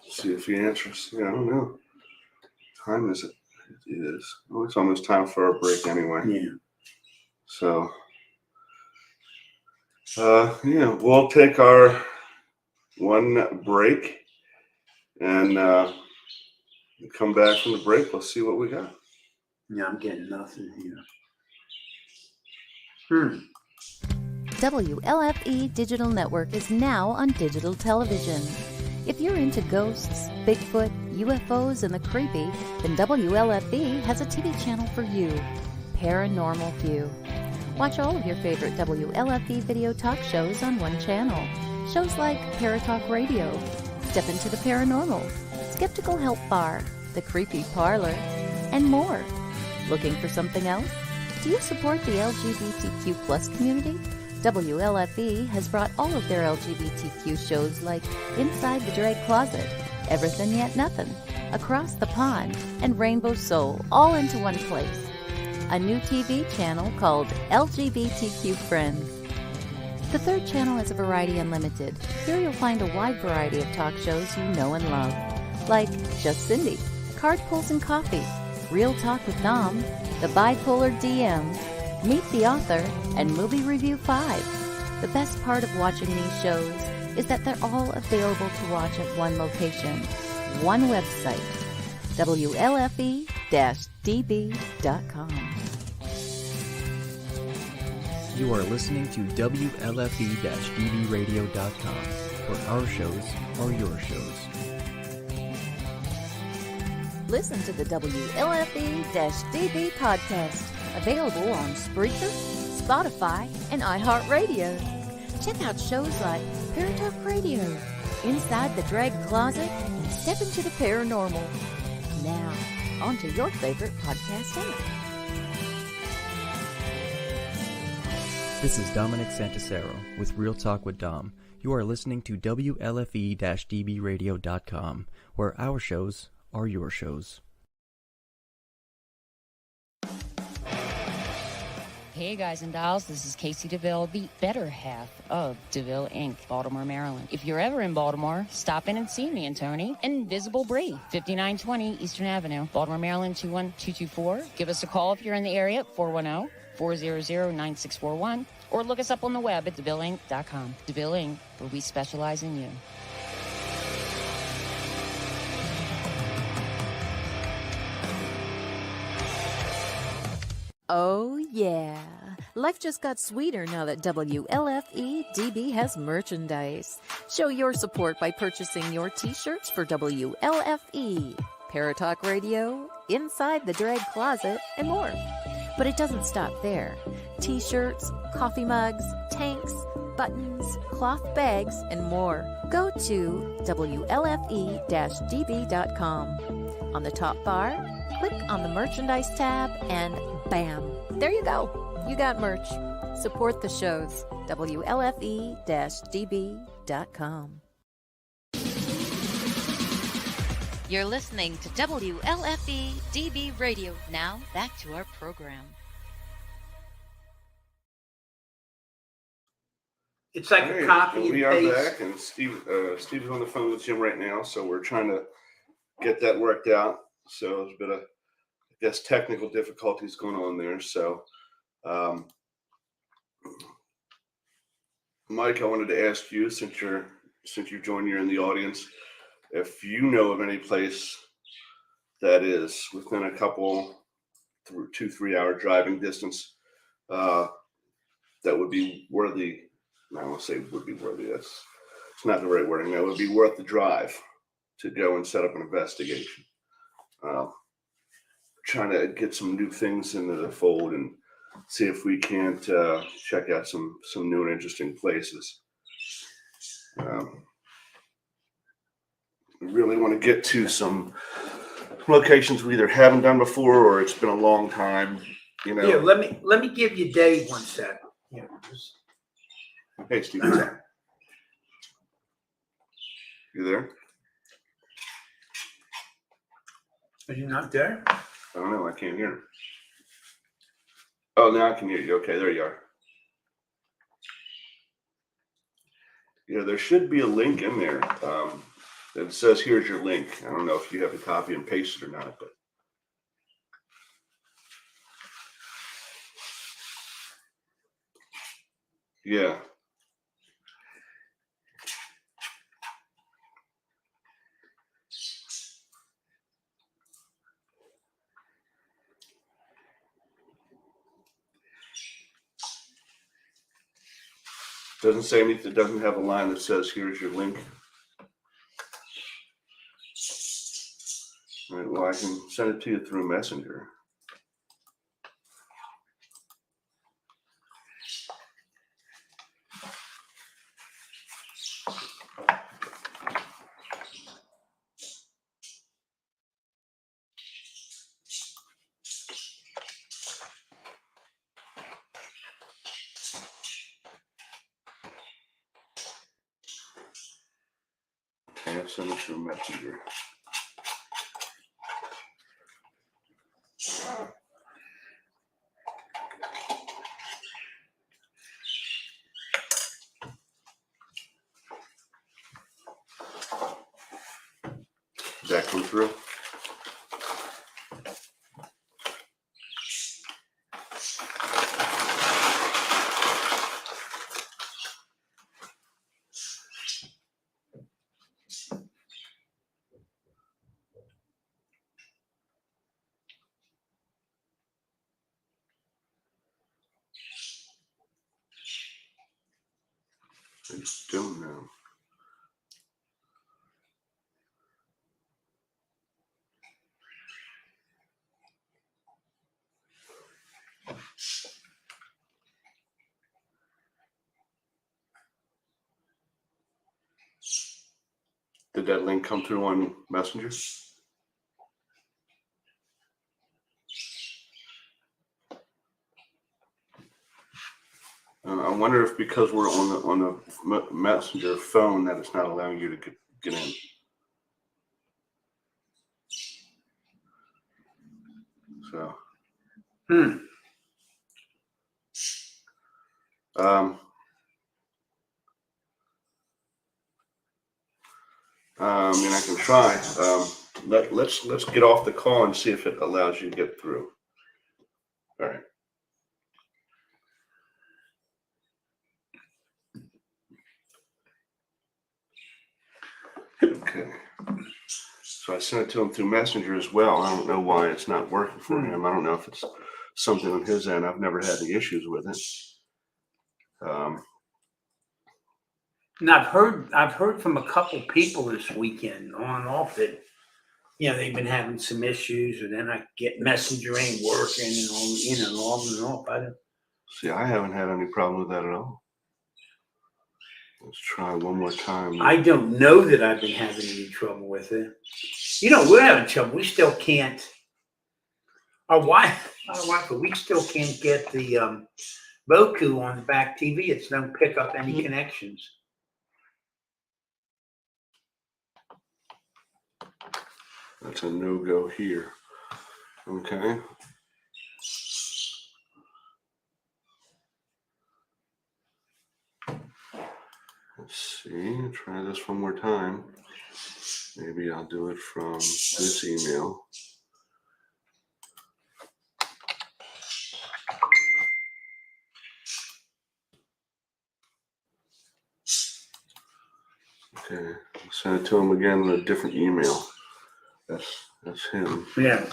See if he answers. Yeah, I don't know. What time is it? It is. Oh, it's almost time for our break anyway. Yeah. So, yeah, we'll take our one break and come back from the break. We'll see what we got. Yeah, I'm getting nothing here. WLFE Digital Network is now on digital television. If you're into ghosts, Bigfoot, UFOs, and the creepy, then WLFE has a TV channel for you, Paranormal View. Watch all of your favorite WLFE video talk shows on one channel. Shows like Paratalk Radio, Step Into the Paranormal, Skeptical Help Bar, The Creepy Parlor, and more. Looking for something else? Do you support the LGBTQ plus community? WLFE has brought all of their LGBTQ shows like Inside the Drag Closet, Everything Yet Nothing, Across the Pond, and Rainbow Soul all into one place. A new TV channel called LGBTQ Friends. The third channel is a Variety Unlimited. Here you'll find a wide variety of talk shows you know and love, like Just Cindy, Card Pulls and Coffee, Real Talk with Nom, The Bipolar DMs, Meet the Author, and Movie Review 5. The best part of watching these shows is that they're all available to watch at one location, one website, WLFE-DB.com. You are listening to WLFE-DBRadio.com, where our shows are your shows. Listen to the WLFE-DB podcast, available on Spreaker, Spotify, and iHeartRadio. Check out shows like Paratalk Radio, Inside the Drag Closet, and Step Into the Paranormal. Now, on to your favorite podcast app. This is Dominic Santasero with Real Talk with Dom. You are listening to WLFE-DBRadio.com, where our shows are your shows. Hey guys and dolls, this is Casey DeVille, the better half of DeVille Inc., Baltimore, Maryland. If you're ever in Baltimore, stop in and see me and Tony. Invisible Bree, 5920 Eastern Avenue, Baltimore, Maryland, 21224. Give us a call if you're in the area, 410-400-9641, or look us up on the web at DeVilleInc.com. DeVille Inc., where we specialize in you. Oh, yeah. Life just got sweeter now that WLFE DB has merchandise. Show your support by purchasing your t-shirts for WLFE, Paratalk Radio, Inside the Drag Closet, and more. But it doesn't stop there. T-shirts, coffee mugs, tanks, buttons, cloth bags, and more. Go to WLFE-DB.com. On the top bar, click on the merchandise tab and bam, there you go. You got merch. Support the shows. WLFE-DB.com. You're listening to WLFE DB Radio. Now, back to our program. It's like All a copy and we are paste. back, and Steve is on the phone with Jim right now, so we're trying to get that worked out. So there's a bit of, I guess, technical difficulties going on there. So, Mike, I wanted to ask you, since you've joined, you're in the audience, if you know of any place that is within a couple, 2-3 hour driving distance, that would be worthy. I won't say would be worthy. It's not the right wording. That would be worth the drive to go and set up an investigation. Trying to get some new things into the fold and see if we can't check out some new and interesting places. We really want to get to some locations we either haven't done before or it's been a long time. You know. Yeah, let me give you Dave one sec. Yeah, Hey, Steve, what's up? You there? are you not there? I don't know. I can't hear him. Oh, now I can hear you. Okay, there you are. Yeah, there should be a link in there that says, here's your link. I don't know if you have to copy and paste it or not, but. Yeah. Doesn't say anything. It doesn't have a line that says, here's your link. All right, well, I can send it to you through Messenger. Okay, I'll send it through Messenger. Did that come through? I just don't know. Did that link come through on Messenger? I wonder if because we're on the Messenger phone that it's not allowing you to get in. So. I can try. Let's get off the call and see if it allows you to get through. All right. Okay. So I sent it to him through Messenger as well. I don't know why it's not working for him. I don't know if it's something on his end. I've never had any issues with it. And I've heard from a couple people this weekend on and off that, they've been having some issues, and then I get Messenger ain't working and all, on and off. I haven't had any problem with that at all. Let's try one more time. I don't know that I've been having any trouble with it. We're having trouble. We still can't. My wife, we still can't get the Roku on the back TV. It's don't pick up any connections. That's a no-go here. Okay. Let's see. Try this one more time. Maybe I'll do it from this email. Okay. I'll send it to him again in a different email. That's him. Yeah.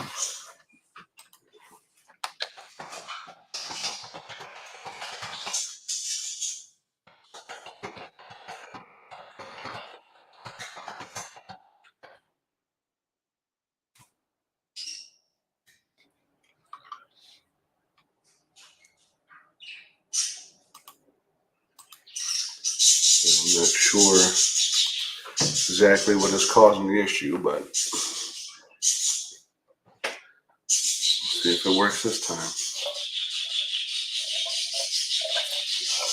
I'm not sure exactly what is causing the issue, but see if it works this time.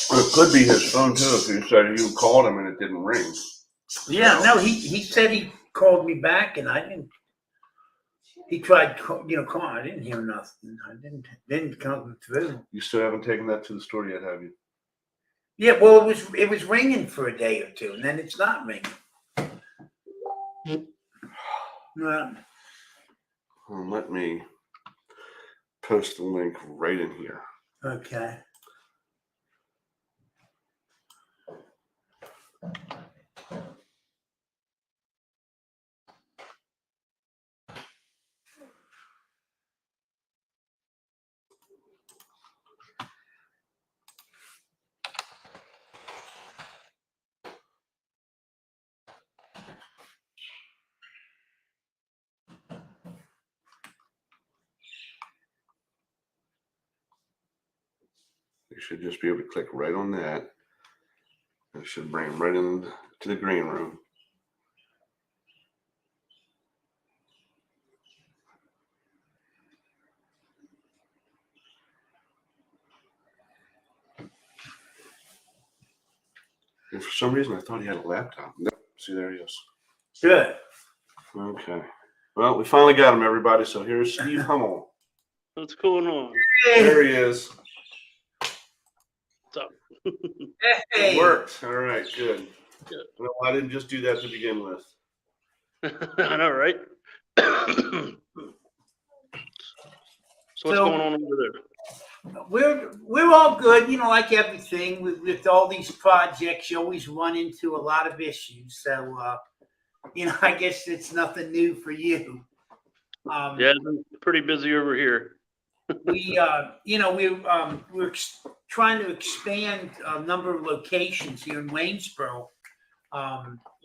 Well, it could be his phone too, if you said you called him and it didn't ring. Yeah, no, he said he called me back, and I didn't. He tried, calling. I didn't hear nothing. I didn't come through. You still haven't taken that to the store yet, have you? Yeah, well, it was ringing for a day or two, and then it's not ringing. Well, let me post the link right in here. Okay. You should just be able to click right on that. It should bring him right into the green room. And for some reason, I thought he had a laptop. Nope. See, there he is. Good. Okay. Well, we finally got him, everybody. So here's Steve Hummel. What's going on? There he is. What's up? Hey. It worked. All right, good. Good. Well, I didn't just do that to begin with. I know, right? So what's going on over there? We're all good, like everything with all these projects. You always run into a lot of issues, so I guess it's nothing new for you. Yeah, it's been pretty busy over here. we're trying to expand a number of locations here in Waynesboro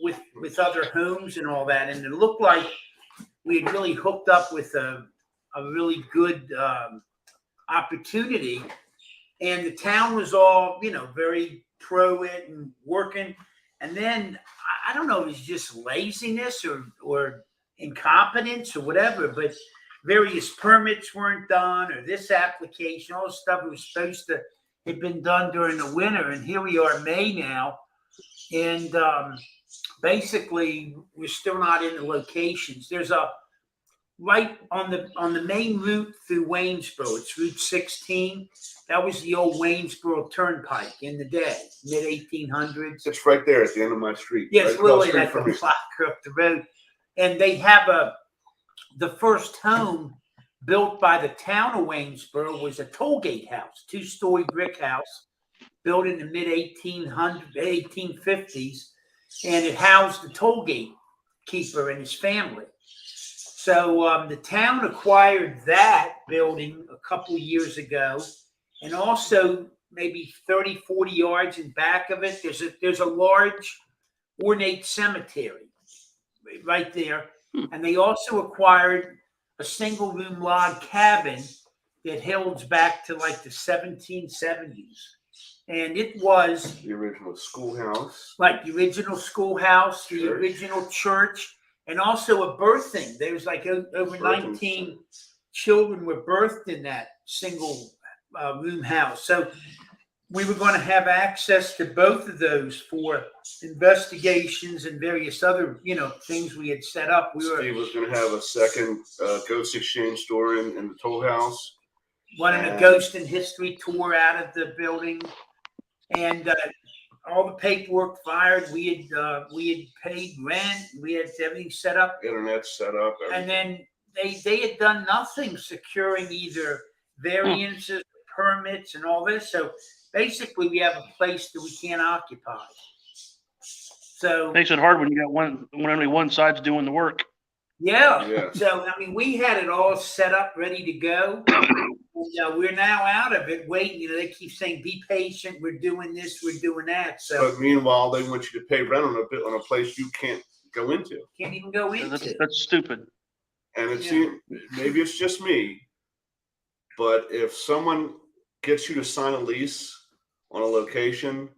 with other homes and all that, and it looked like we had really hooked up with a really good opportunity, and the town was all very pro it and working, and then I don't know if it's just laziness or incompetence or whatever, but various permits weren't done, or this application, all the stuff that was supposed to have been done during the winter, and here we are May now, and basically we're still not in the locations. There's a right on the main route through Waynesboro. It's Route 16. That was the old Waynesboro Turnpike in the day, mid 1800s. It's right there at the end of my street. Yes, right across literally the at street the from me. block up the road. And they have the first home built by the town of Waynesboro was a toll gate house, 2-story brick house, built in the mid 1850s, and it housed the toll gate keeper and his family. So the town acquired that building a couple of years ago, and also maybe 30, 40 yards in back of it, there's a large ornate cemetery right there. And they also acquired a single room log cabin that holds back to like the 1770s. And it was The original schoolhouse. like the original schoolhouse, the original church, and also a birthing. There's like over 19 children were birthed in that single room house. So we were going to have access to both of those for investigations and various other, things we had set up. Steve was going to have a second ghost exchange store in the toll house. Wanted a ghost and history tour out of the building, and all the paperwork fired. We had paid rent. We had everything set up. Internet set up. Everything. And then they had done nothing securing either variances, permits, and all this. So basically, we have a place that we can't occupy. So Makes it hard when you got when only one side's doing the work. yeah. So I mean, we had it all set up, ready to go. We're now out of it, waiting. They keep saying, "Be patient. We're doing this. We're doing that." So, but meanwhile, they want you to pay rent on a place you can't go into. Can't even go into. That's stupid. And it seems maybe it's just me, but if someone gets you to sign a lease on a location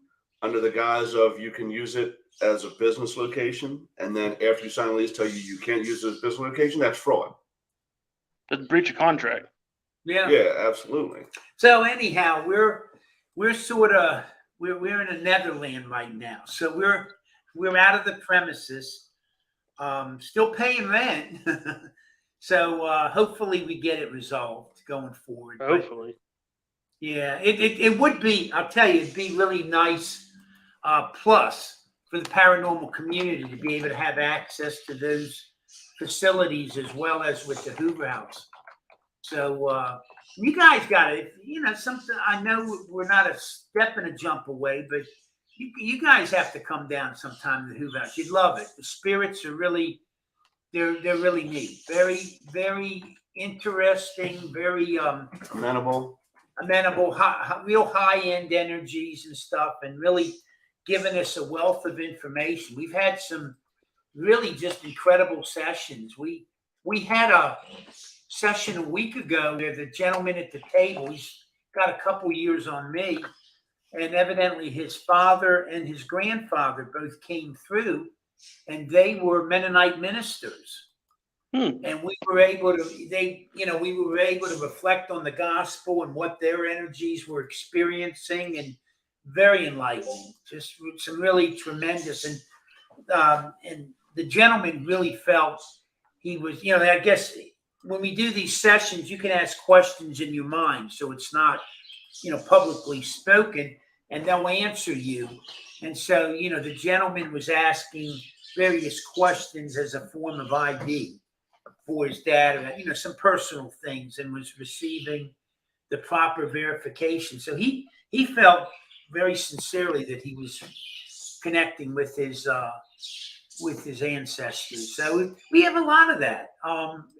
under the guise of you can use it as a business location, and then after you sign a lease, tell you can't use it as a business location, that's fraud. That's breach of contract. Yeah. Yeah, absolutely. So anyhow, we're sort of we're in a Netherland right now. So we're out of the premises, still paying rent. So hopefully we get it resolved going forward. Hopefully. But yeah, it would be. I'll tell you, it'd be really nice. Plus for the paranormal community to be able to have access to those facilities as well as with the Hoover House. So you guys got it. Something I know we're not a step and a jump away, but you guys have to come down sometime to the Hoover House. You'd love it. The spirits are really, they're really neat. Very, very interesting. Very Amenable, real high end energies and stuff, and really giving us a wealth of information. We've had some really just incredible sessions. We had a session a week ago where the gentleman at the table, he's got a couple years on me, and evidently his father and his grandfather both came through, and they were Mennonite ministers. And we were able to reflect on the gospel and what their energies were experiencing, and very enlightening, just some really tremendous. And the gentleman really felt he was, I guess when we do these sessions, you can ask questions in your mind, so it's not, publicly spoken, and they'll answer you. And so, the gentleman was asking various questions as a form of ID for his dad, some personal things, and was receiving the proper verification. So he felt very sincerely that he was connecting with his ancestors. So we have a lot of that.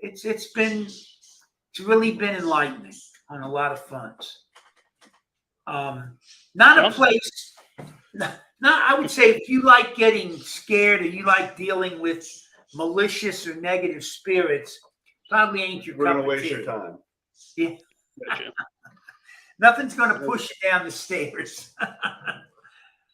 It's really been enlightening on a lot of fronts. Not a place. I would say if you like getting scared or you like dealing with malicious or negative spirits, probably ain't your cup of tea. We're gonna waste your time. Yeah. Gotcha. Nothing's going to push you down the stairs.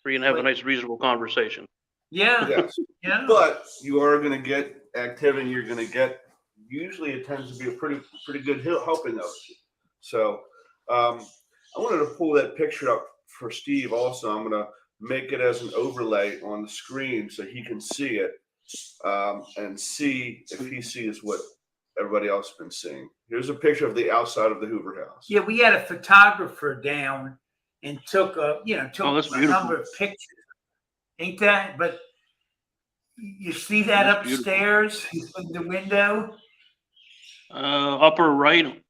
We're gonna have a nice, reasonable conversation. Yeah. Yes. Yeah. But you are going to get activity. You're going to get. Usually, it tends to be a pretty good helping of it. So, I wanted to pull that picture up for Steve. Also, I'm going to make it as an overlay on the screen so he can see it and see if he sees what everybody else has been seeing. Here's a picture of the outside of the Hoover House. Yeah, we had a photographer down and took that's a beautiful. number of pictures. Ain't that? But you see that That's beautiful. upstairs in the window? Upper right.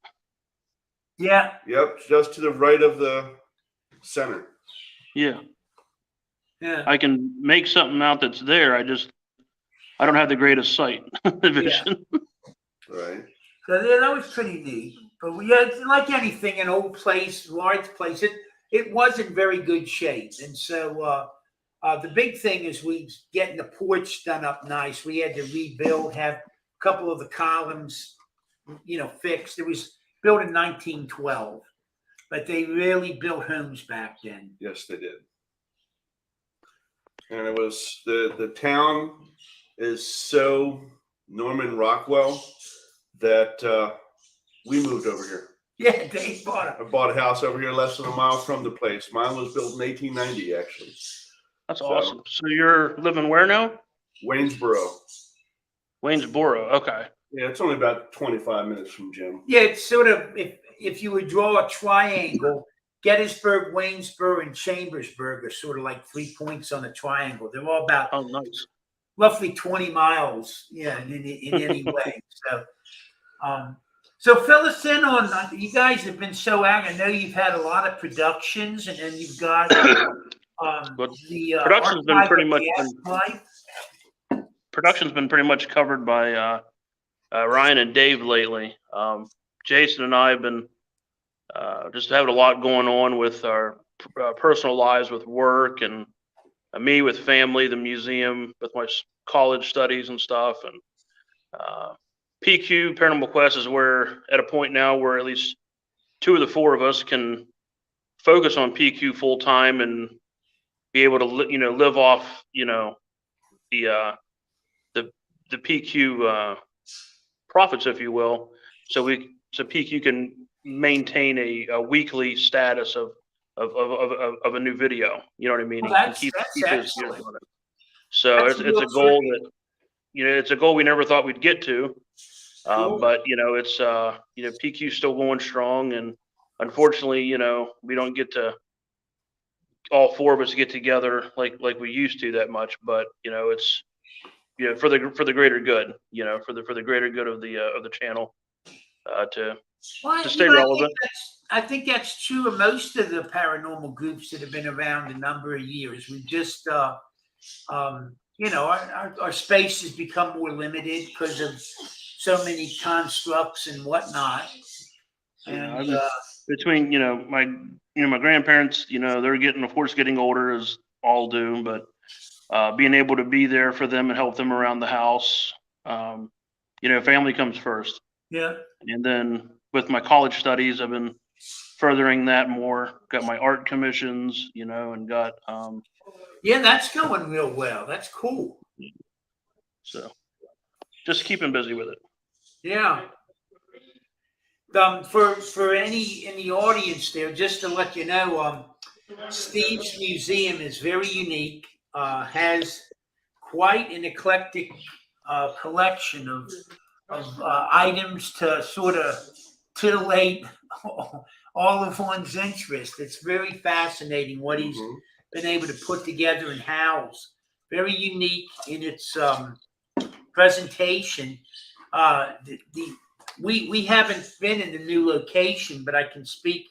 Yeah. Yep, just to the right of the center. Yeah. Yeah. I can make something out that's there. I don't have the greatest sight vision. Right. So yeah, that was pretty neat. But like anything, an old place, large place, it was in very good shape. And so the big thing is we getting the porch done up nice. We had to rebuild, have a couple of the columns, fixed. It was built in 1912, but they really built homes back then. Yes, they did. And it was the town is so Norman Rockwell that we moved over here. Yeah, Dave bought I bought a house over here less than a mile from the place. Mine was built in 1890, actually. That's awesome. So you're living where now? Waynesboro. Waynesboro. Okay. Yeah, it's only about 25 minutes from Jim. Yeah, it's sort of if you would draw a triangle, Gettysburg, Waynesboro, and Chambersburg are sort of like 3 points on the triangle. They're all about nice. roughly 20 miles, in any way. So fill us in on you guys have been so active. I know you've had a lot of productions, and then you've got the production's been pretty much production's been pretty much covered by Ryan and Dave lately. Jason and I have been just having a lot going on with our personal lives, with work, and me with family, the museum, with my college studies and stuff. And PQ Paranormal Quest is where at a point now where at least 2 of the 4 of us can focus on PQ full time and be able to live off the PQ profits, if you will. So PQ can maintain a weekly status of a new video. You know what I mean? Well, that's excellent. So That's it's a goal that it's a goal we never thought we'd get to. Cool. But it's PQ's still going strong, and unfortunately, we don't get to all 4 of us get together like we used to that much. But it's for the greater good, for the greater good of the channel, to stay relevant. I think that's true of most of the paranormal groups that have been around a number of years. We just our space has become more limited because of so many constructs and whatnot. And between my grandparents, they're getting older, as all do, but being able to be there for them and help them around the house, family comes first. Yeah. And then with my college studies, I've been furthering that more. Got my art commissions, and got yeah, that's going real well. That's cool. So just keeping busy with it. Yeah. For any in the audience there, just to let you know, Steve's museum is very unique. Has quite an eclectic collection of items to sort of titillate all of one's interest. It's very fascinating what he's been able to put together and house. Very unique in its presentation. We haven't been in the new location, but I can speak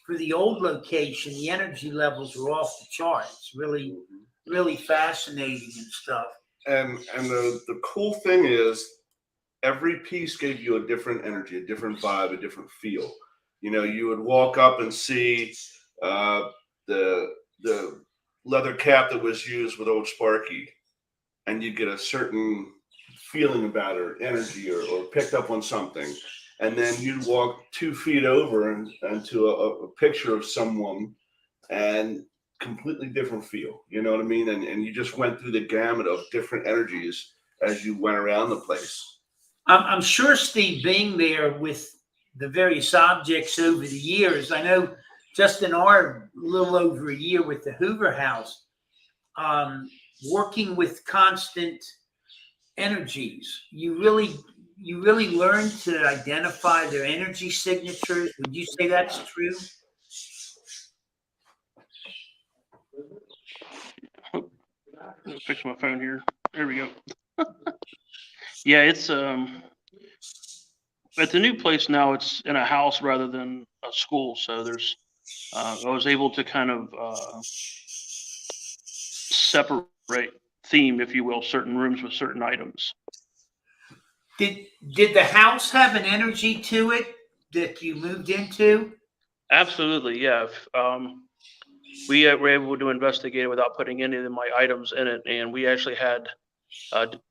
for the old location. The energy levels are off the charts. Really, really fascinating and stuff. And the cool thing is, every piece gave you a different energy, a different vibe, a different feel. You would walk up and see the leather cap that was used with old Sparky, and you'd get a certain feeling about her, energy, or picked up on something. And then you'd walk 2 feet over into a picture of someone, and completely different feel. You know what I mean? And you just went through the gamut of different energies as you went around the place. I'm sure, Steve, being there with the various objects over the years, I know just in our little over a year with the Hoover House, working with constant energies, you really you really learn to identify their energy signatures. Would you say that's true? Fix my phone here. There we go. Yeah, it's at the new place now. It's in a house rather than a school. So there's I was able to kind of separate theme, if you will, certain rooms with certain items. Did the house have an energy to it that you moved into? Absolutely, yeah. We were able to investigate it without putting any of my items in it, and we actually had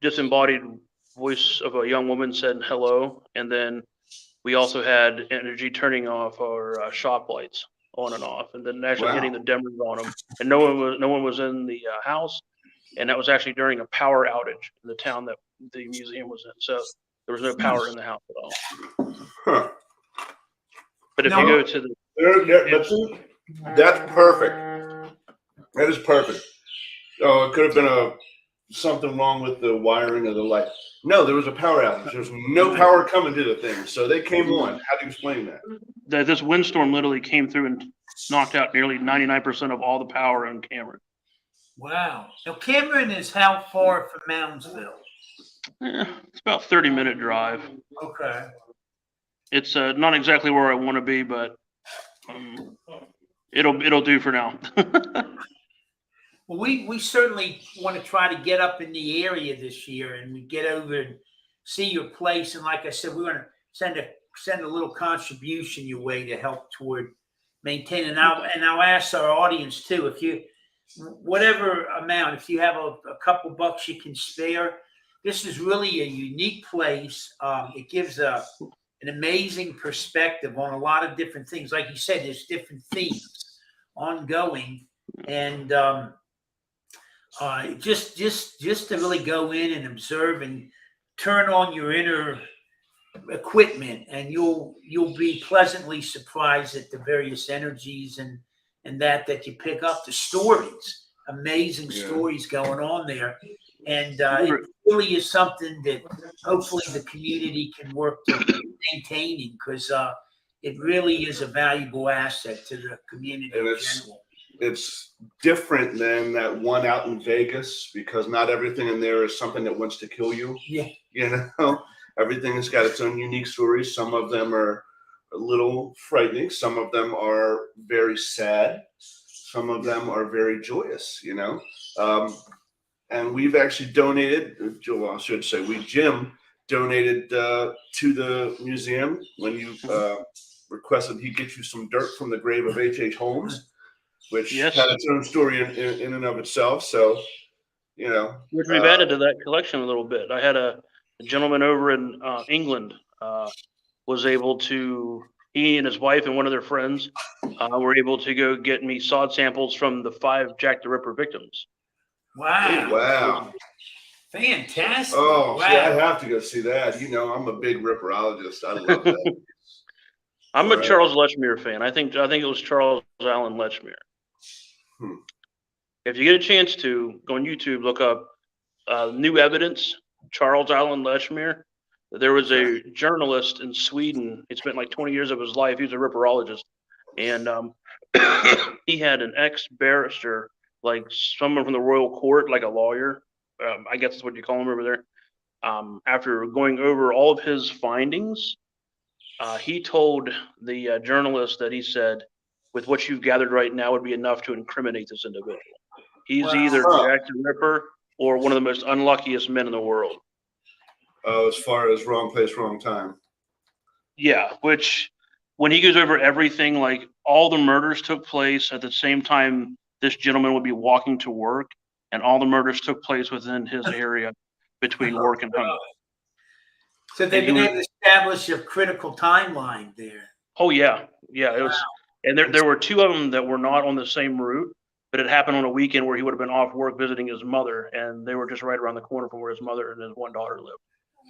disembodied voice of a young woman said hello, and then we also had energy turning off our shop lights on and off, and then actually hitting the dimmers on them. And no one was in the house, and that was actually during a power outage in the town that the museum was in. So there was no power in the house at all. Huh. But if you go to that's perfect. That is perfect. Oh, it could have been something wrong with the wiring of the light. No, there was a power outage. There was no power coming to the thing, so they came on. How do you explain that? This windstorm literally came through and knocked out nearly 99% of all the power on Cameron. Wow. Now, Cameron is how far from Moundsville? It's about 30-minute drive. Okay. It's not exactly where I want to be, but it'll do for now. Well, we certainly want to try to get up in the area this year, and we get over and see your place. And like I said, we're going to send a little contribution your way to help toward maintaining. And I'll ask our audience too, if you, whatever amount, if you have a couple bucks you can spare, this is really a unique place. It gives an amazing perspective on a lot of different things. Like you said, there's different themes ongoing, and just to really go in and observe and turn on your inner equipment, and you'll be pleasantly surprised at the various energies and that you pick up. The stories, amazing stories going on there, and it really is something that hopefully the community can work to maintaining, because it really is a valuable asset to the community in general. It's different than that one out in Vegas, because not everything in there is something that wants to kill you. Yeah. You know, everything has got its own unique stories. Some of them are a little frightening. Some of them are very sad. Some of them are very joyous, you know. And we've actually donated, I should say, Jim donated to the museum when you requested he get you some dirt from the grave of H.H. Holmes, which had its own story in and of itself. So, you know. Which we've added to that collection a little bit. I had a gentleman over in England was able to, he and his wife and one of their friends were able to go get me sod samples from the 5 Jack the Ripper victims. Wow. Oh, wow. Fantastic. Oh, wow. See, I have to go see that. You know, I'm a big ripperologist. I love that. I'm a Charles Lechmere fan. I think it was Charles Allen Lechmere. If you get a chance to go on YouTube, look up New Evidence, Charles Allen Lechmere. There was a journalist in Sweden. He spent like 20 years of his life. He was a ripperologist, and he had an ex-barrister, like someone from the royal court, like a lawyer. I guess that's what you call him over there. After going over all of his findings, he told the journalist that he said, with what you've gathered right now would be enough to incriminate this individual. He's either Jack the Ripper or one of the most unluckiest men in the world. Oh, as far as wrong place, wrong time. Yeah, which when he goes over everything, like all the murders took place at the same time this gentleman would be walking to work, and all the murders took place within his area between work and home. So they've been able to establish a critical timeline there. Oh yeah, it was, and there were 2 of them that were not on the same route, but it happened on a weekend where he would have been off work visiting his mother, and they were just right around the corner from where his mother and his one daughter lived.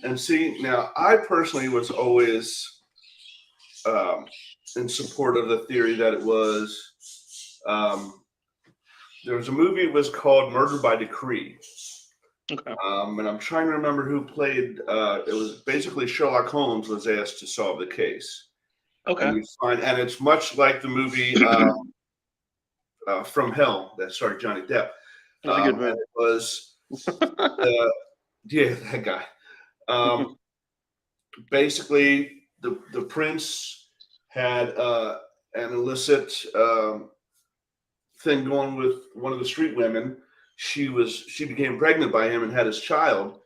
And see, now I personally was always in support of the theory that it was. There was a movie, it was called Murder by Decree, Okay. And I'm trying to remember who played. It was basically Sherlock Holmes was asked to solve the case, Okay. and you find, and it's much like the movie From Hell that starred Johnny Depp. That's a good And movie. it was yeah, that guy. Um, Basically, the prince had an illicit thing going with one of the street women. She became pregnant by him and had his child.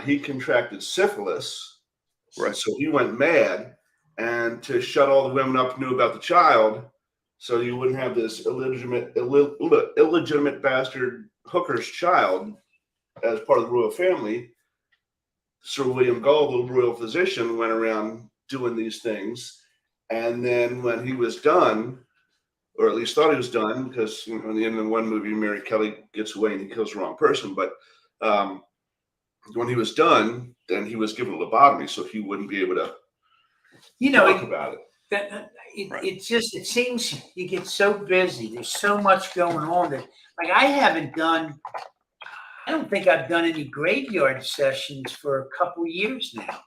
He contracted syphilis, and Right. so he went mad. And to shut all the women up who knew about the child, so you wouldn't have this illegitimate bastard hooker's child as part of the royal family, Sir William Gull, the royal physician, went around doing these things. And then when he was done, or at least thought he was done, because in the end of one movie, Mary Kelly gets away and he kills the wrong person. But when he was done, then he was given a lobotomy, so he wouldn't be able to talk about it. It just, it seems you get so busy. There's so much going on that, like, I don't think I've done any graveyard sessions for a couple years now,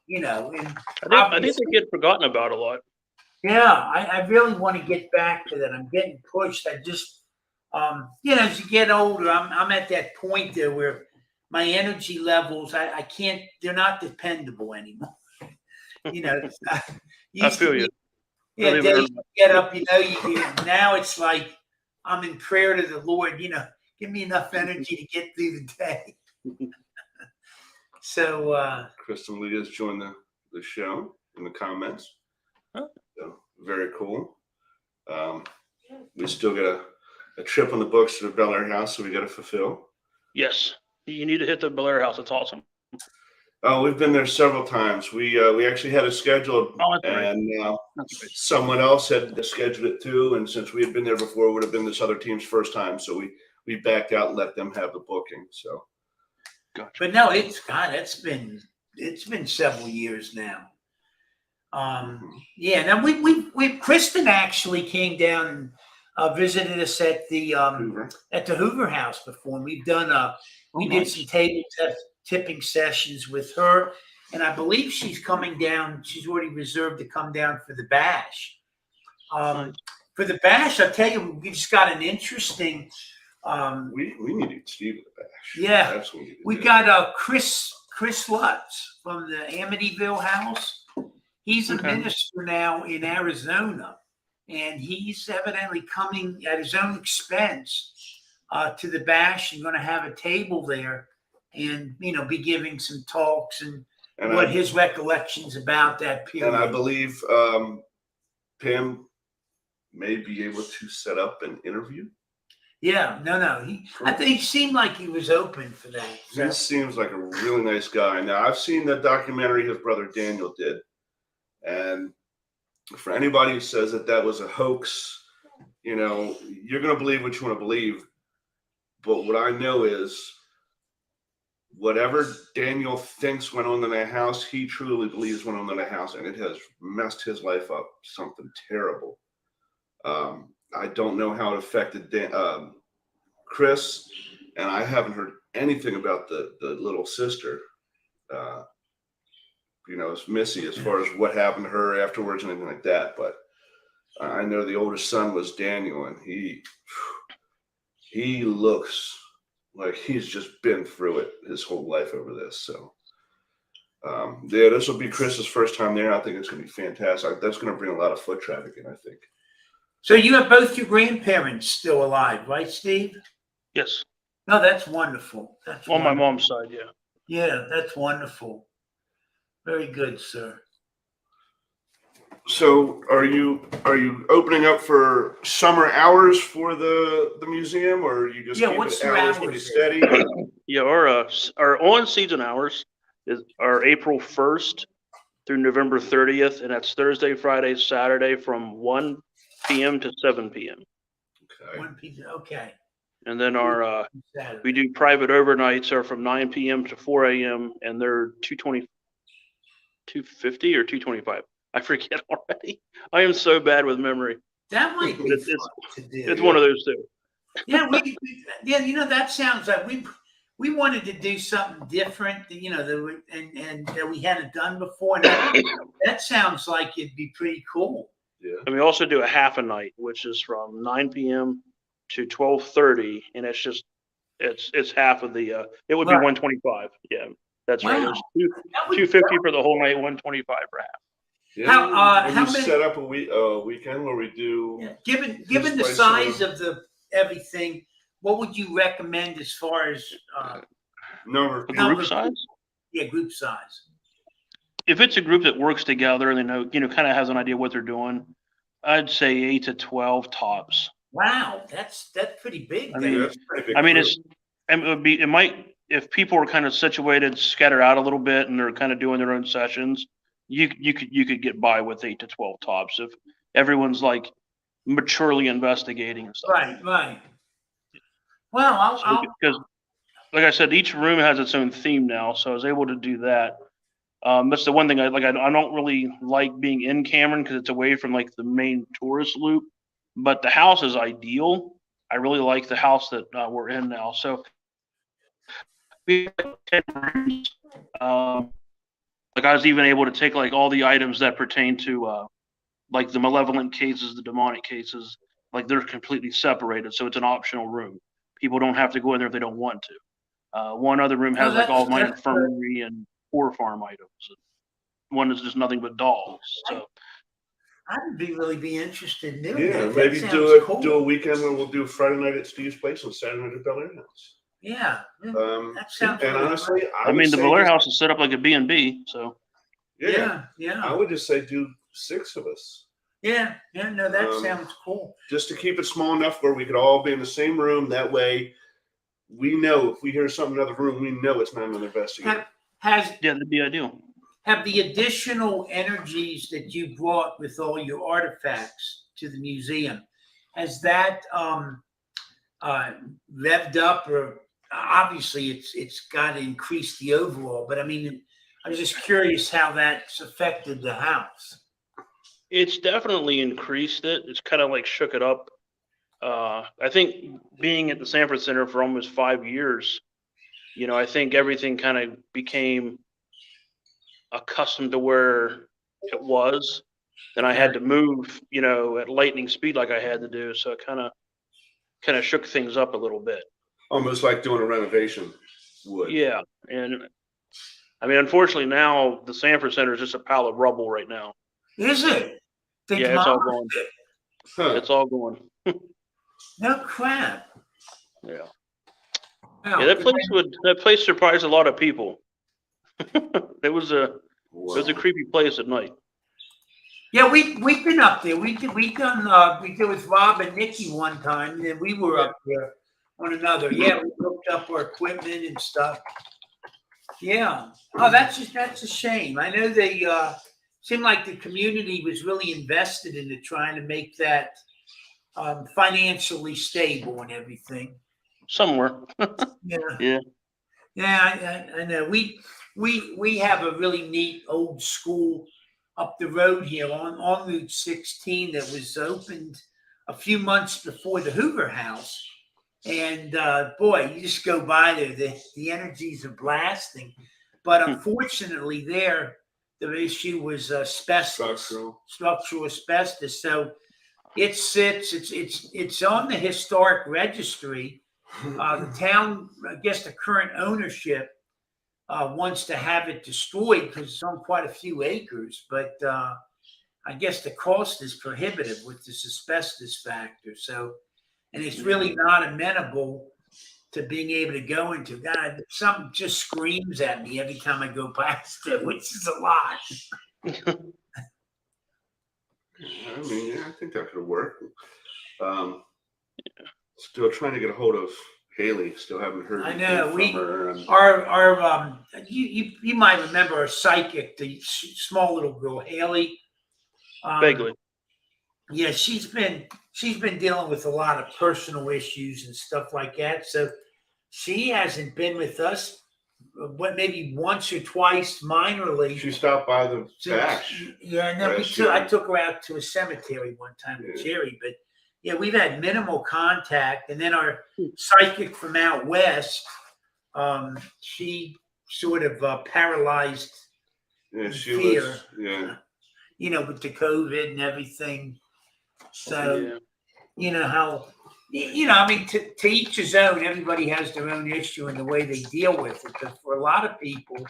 and I think they get forgotten about a lot. yeah, I really want to get back to that. I'm getting pushed. I just, as you get older, I'm at that point there where my energy levels, I can't, they're not dependable anymore. I Used to feel be, you. yeah, Believe it or days you get up, now it's like I'm in prayer to the Lord, give me enough energy to get through the day. So, Kristen Lee has joined the show in the comments. Huh? So, very cool. We still got a trip on the books to the Bel Air house, so we got to fulfill. Yes, you need to hit the Bel Air house. It's awesome. Oh, we've been there several times. We actually had it scheduled, Oh, that's right. and That's right. someone else had scheduled it too. And since we had been there before, it would have been this other team's first time, so we backed out and let them have the booking. So, Gotcha. but no, it's been several years now. Yeah. Now we Kristen actually came down and visited us at the Hoover House before. And we've done we did some table tipping sessions with her, and I believe she's coming down. She's already reserved to come down for the bash. For the bash, I'll tell you, we just got an interesting. we need to Steve at the bash. Yeah, That's what we got Chris Lutz from the Amityville house. He's a minister now in Arizona, and he's evidently coming at his own expense to the bash and going to have a table there, and be giving some talks and what his recollections about that period. And I believe Pam may be able to set up an interview. Yeah, no. I think he seemed like he was open for that. So. He seems like a really nice guy. Now, I've seen the documentary his brother Daniel did, and for anybody who says that was a hoax, you're going to believe what you want to believe. But what I know is, whatever Daniel thinks went on in that house, he truly believes went on in that house, and it has messed his life up something terrible. I don't know how it affected Chris, and I haven't heard anything about the little sister, it's Missy, as far as what happened to her afterwards and anything like that. But I know the oldest son was Daniel, and he looks like he's just been through it his whole life over this. So, this will be Chris's first time there. I think it's going to be fantastic. That's going to bring a lot of foot traffic in, I think. So you have both your grandparents still alive, right, Steve? Yes. No, that's wonderful. That's on my mom's side, yeah. Yeah, that's wonderful. Very good, sir. So are you opening up for summer hours for the museum, or are you just keeping what's the your hours hours pretty steady? Yeah, our on season hours are April 1st through November 30th, and that's Thursday, Friday, Saturday from 1 p.m. to 7 p.m. Okay. 1 p.m. Okay. And then we do private overnights are from 9 p.m. to 4 a.m. and they're $250 or $225. I forget already. I am so bad with memory. That might be fun to do. It's one of those two. Yeah, that sounds like we wanted to do something different, and that we hadn't done before. And that sounds like it'd be pretty cool. Yeah. And we also do a half a night, which is from 9 p.m. to 12:30, and it's half of the. It would be Right. 125. Yeah, that's right. Wow. It's That would- 250 for the whole night, 125 for half. Yeah, How we many- set up a weekend where we do. Yeah. Given the place, size of the everything, what would you recommend as far as Number of The people. group size? group size? If it's a group that works together and they know, kind of has an idea what they're doing, I'd say 8 to 12 tops. Wow, that's pretty big. I then. mean, Yeah, that's a pretty big I mean, group. it might, if people are kind of situated, scattered out a little bit, and they're kind of doing their own sessions, you could get by with 8 to 12 tops if everyone's like maturely investigating and stuff. Right. Well, Because, like I said, each room has its own theme now, so I was able to do that. That's the one thing I like. I don't really like being in Cameron because it's away from like the main tourist loop. But the house is ideal. I really like the house that we're in now. So we have 10 rooms. Like I was even able to take like all the items that pertain to like the malevolent cases, the demonic cases, like they're completely separated. So it's an optional room. People don't have to go in there if they don't want to. One other room has like all my that's good. infirmary and poor farm items. One is just nothing but dolls. So I'd really be interested in doing Yeah, that. maybe That do sounds a cool. do a weekend where we'll do Friday night at Steve's place and Saturday night at Bel Air House. Yeah, that sounds. And really honestly, great. I mean, the would Bel Air say house is set up like a B&B. So just- Yeah. I would just say do 6 of us, Yeah. No, that Um, sounds cool. just to keep it small enough where we could all be in the same room. That way, we know if we hear something in another room, we know it's not another investigator. Has yeah, that'd be ideal. have the additional energies that you brought with all your artifacts to the museum, has that revved up, or obviously it's got to increase the overall, but I mean, I was just curious how that's affected the house. It's definitely increased it. It's kind of like shook it up. I think being at the Sanford Center for almost 5 years, I think everything kind of became accustomed to where it was. Then I had to move, at lightning speed like I had to do. So it kind of shook things up a little bit. Almost like doing a renovation would. Yeah. And I mean, unfortunately now the Sanford Center is just a pile of rubble right now. Is it? They Yeah, it's all demolished going. it? Huh. It's all going. No crap. Yeah. Wow. Yeah, that place surprised a lot of people. It was a creepy place at night. Yeah, we've been up there. We did with Rob and Nikki one time, and then we were up there on another. Yeah, we hooked up our equipment and stuff. Yeah. Oh, that's a shame. I know they seemed like the community was really invested into trying to make that financially stable and everything. Somewhere. Yeah. Yeah. I know. We have a really neat old school up the road here on Route 16 that was opened a few months before the Hoover House. And boy, you just go by there, the energies are blasting. But unfortunately the issue was asbestos, structural asbestos. So it's on the historic registry. The town, I guess the current ownership wants to have it destroyed because it's on quite a few acres, but I guess the cost is prohibitive with this asbestos factor. So, and it's really not amenable to being able to go into. God, something just screams at me every time I go past it, which is a lot. I mean, yeah, I think that could work. Still trying to get a hold of Haley. Still haven't heard. I know from her. our you might remember our psychic, the small little girl Haley. Vaguely. Yeah, she's been dealing with a lot of personal issues and stuff like that. So she hasn't been with us, maybe once or twice minorly. She stopped by the bash. Yeah, and then I took her out to a cemetery one time with Jerry, but yeah, we've had minimal contact. And then our psychic from out west, she sort of paralyzed Yeah, in she fear, was. Yeah. with the COVID and everything. So, Yeah. how, I mean, to each his own. Everybody has their own issue and the way they deal with it. But for a lot of people,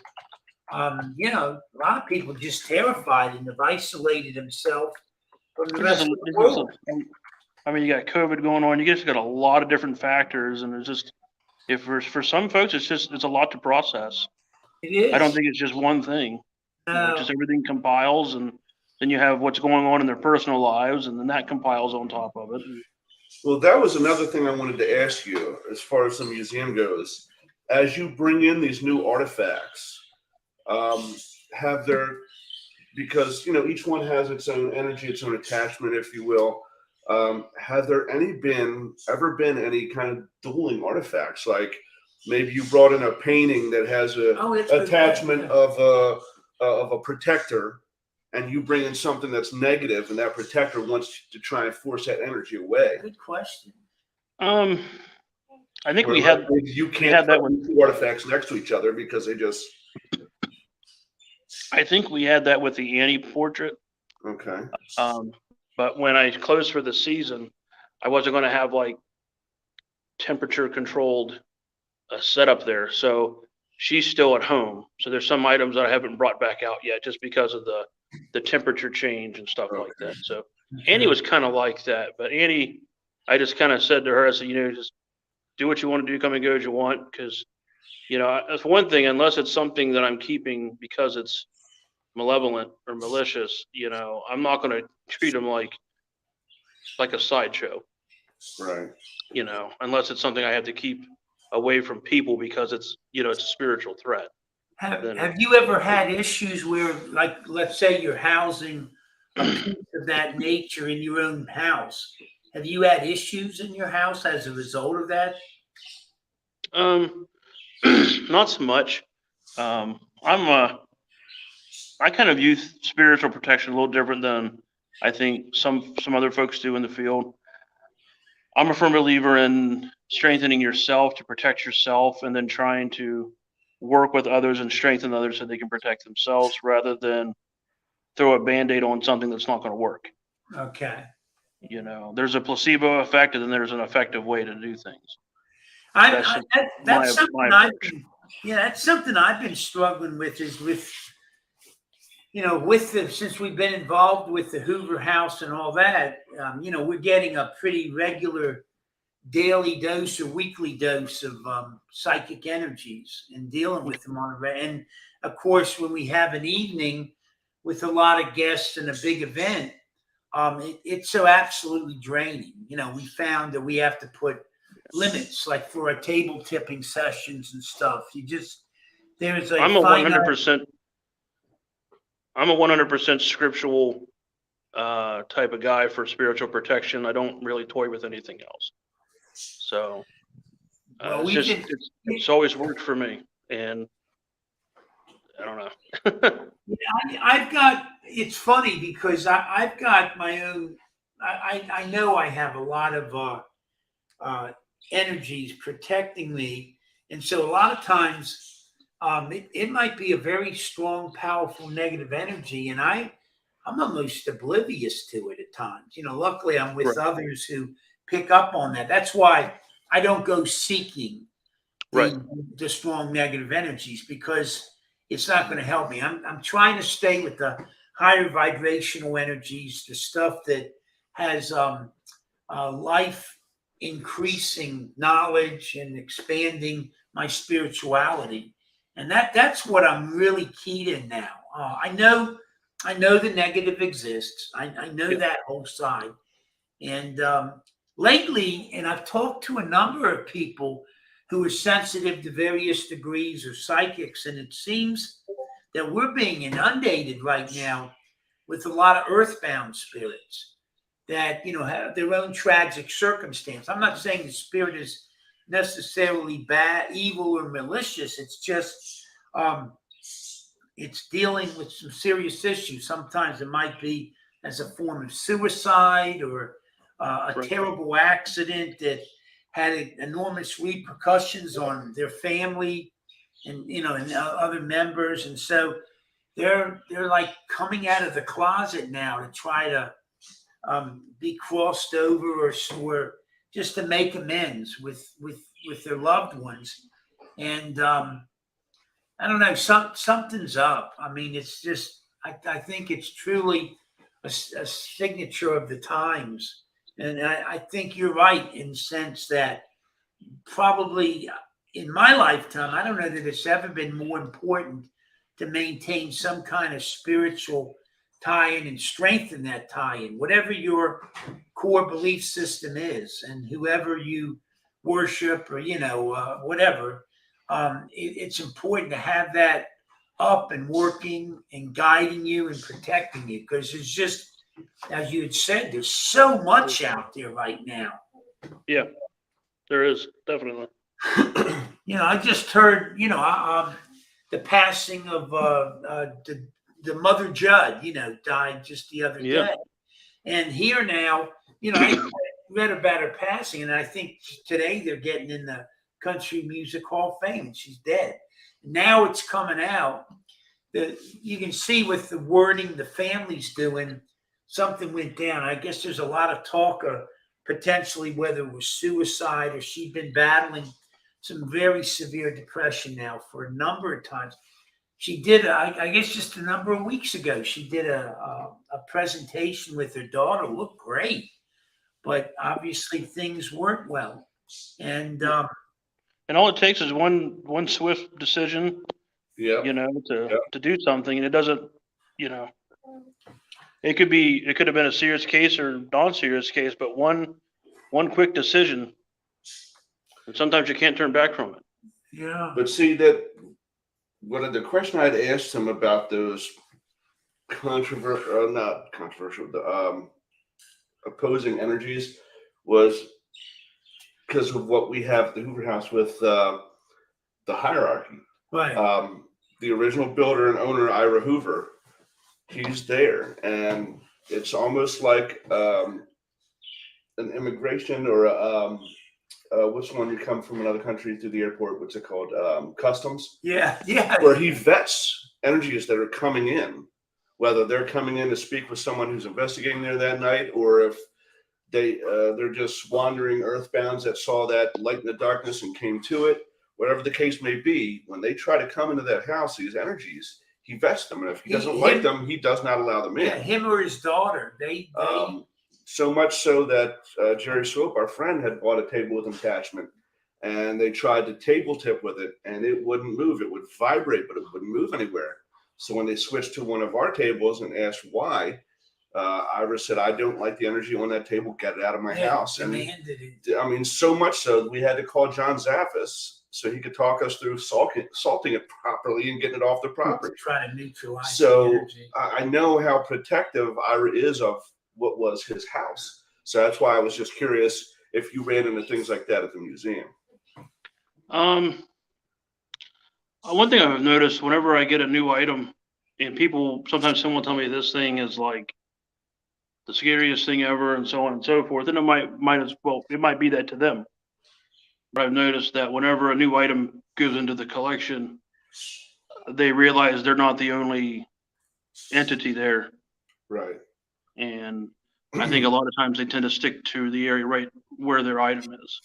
a lot of people just terrified and have isolated themselves from the rest of the world. I mean, you got COVID going on. You just got a lot of different factors, and it's just for some folks, it's a lot to process. It is. I don't think it's just one thing. No. Just everything compiles, and then you have what's going on in their personal lives, and then that compiles on top of it. Well, that was another thing I wanted to ask you as far as the museum goes. As you bring in these new artifacts, have there, because each one has its own energy, its own attachment, if you will. Have there ever been any kind of dueling artifacts? Like maybe you brought in a painting that has a attachment of a protector, and you bring in something that's negative, and that protector wants to try and force that energy away. Good question. I think Where we had you we can't had that put one. two artifacts next to each other because they just. I think we had that with the Annie portrait. Okay. But when I closed for the season, I wasn't going to have like temperature controlled setup there. So she's still at home. So there's some items that I haven't brought back out yet just because of the temperature change and stuff like that. So Annie was kind of like that. But Annie, I just kind of said to her, I said, just do what you want to do, come and go as you want. Because, that's one thing, unless it's something that I'm keeping because it's malevolent or malicious, I'm not going to treat them like a sideshow. Right. Unless it's something I have to keep away from people because it's a spiritual threat. Have you ever had issues where, like, let's say you're housing a piece of that nature in your own house? Have you had issues in your house as a result of that? Not so much. I kind of view spiritual protection a little different than I think some other folks do in the field. I'm a firm believer in strengthening yourself to protect yourself, and then trying to work with others and strengthen others so they can protect themselves, rather than throw a Band-Aid on something that's not going to work. Okay. There's a placebo effect, and then there's an effective way to do things. That's something I've been struggling with, is since we've been involved with the Hoover House and all that, we're getting a pretty regular daily dose or weekly dose of psychic energies and dealing with them and of course, when we have an evening with a lot of guests and a big event, it's so absolutely draining. We found that we have to put limits, like for our table tipping sessions and stuff. There's a I'm a 100% scriptural type of guy for spiritual protection. I don't really toy with anything else. So it's always worked for me, and I don't know. It's funny because I've got my own. I know I have a lot of energies protecting me, and so a lot of times it might be a very strong, powerful negative energy, and I'm almost oblivious to it at times. Luckily I'm with others who pick up on that. That's why I don't go seeking the strong negative energies, because it's not going to help me. I'm trying to stay with the higher vibrational energies, the stuff that has life increasing knowledge and expanding my spirituality. And that's what I'm really keyed in now. I know the negative exists. I know that whole side. And lately, and I've talked to a number of people who are sensitive to various degrees or psychics, and it seems that we're being inundated right now with a lot of earthbound spirits that have their own tragic circumstance. I'm not saying the spirit is necessarily bad, evil, or malicious. It's just it's dealing with some serious issues. Sometimes it might be as a form of suicide or a terrible accident that had enormous repercussions on their family and, and other members. And so they're like coming out of the closet now to try to be crossed over or just to make amends with their loved ones. And I don't know, something's up. I mean, it's just I think it's truly a signature of the times. And I think you're right in the sense that probably in my lifetime, I don't know that it's ever been more important to maintain some kind of spiritual tie-in and strengthen that tie-in, whatever your core belief system is, and whoever you worship or whatever. It's important to have that up and working and guiding you and protecting you, because it's just, as you had said, there's so much out there right now. Yeah, there is definitely. I just heard, the passing of the Mother Judd, died just the other day. And here now, I read about her passing, and I think today they're getting in the Country Music Hall of Fame, and she's dead. Now it's coming out that you can see with the wording the family's doing, something went down. I guess there's a lot of talk of potentially whether it was suicide or she'd been battling some very severe depression now for a number of times. She did, I guess just a number of weeks ago, she did a presentation with her daughter, looked great, but obviously things weren't well. And all it takes is one swift decision, to do something, and it doesn't, it could have been a serious case or non-serious case, but one quick decision, and sometimes you can't turn back from it. Yeah. But see that one of the question I'd asked him about those not controversial, the opposing energies was because of what we have at the Hoover House with the hierarchy. Right. The original builder and owner, Ira Hoover, he's there, and it's almost like an immigration or what's the one you come from another country through the airport? What's it called? Customs. Yeah. Where he vets energies that are coming in, whether they're coming in to speak with someone who's investigating there that night, or if they're just wandering earthbounds that saw that light in the darkness and came to it. Whatever the case may be, when they try to come into that house, these energies, he vets them, and if he doesn't like them, he does not allow them in. Yeah, him or his daughter. They so much so that Jerry Swope, our friend, had bought a table with attachment, and they tried to table tip with it, and it wouldn't move. It would vibrate, but it wouldn't move anywhere. So when they switched to one of our tables and asked why, Ira said, "I don't like the energy on that table. Get it out of my house." And I mean, so much so that we had to call John Zaffis so he could talk us through salting it properly and getting it off the property. Try to neutralize. So I know how protective Ira is of what was his house. So that's why I was just curious if you ran into things like that at the museum. One thing I've noticed whenever I get a new item, and sometimes someone will tell me this thing is like the scariest thing ever, and so on and so forth, and it might be that to them. But I've noticed that whenever a new item goes into the collection, they realize they're not the only entity there. Right. And I think a lot of times they tend to stick to the area right where their item is.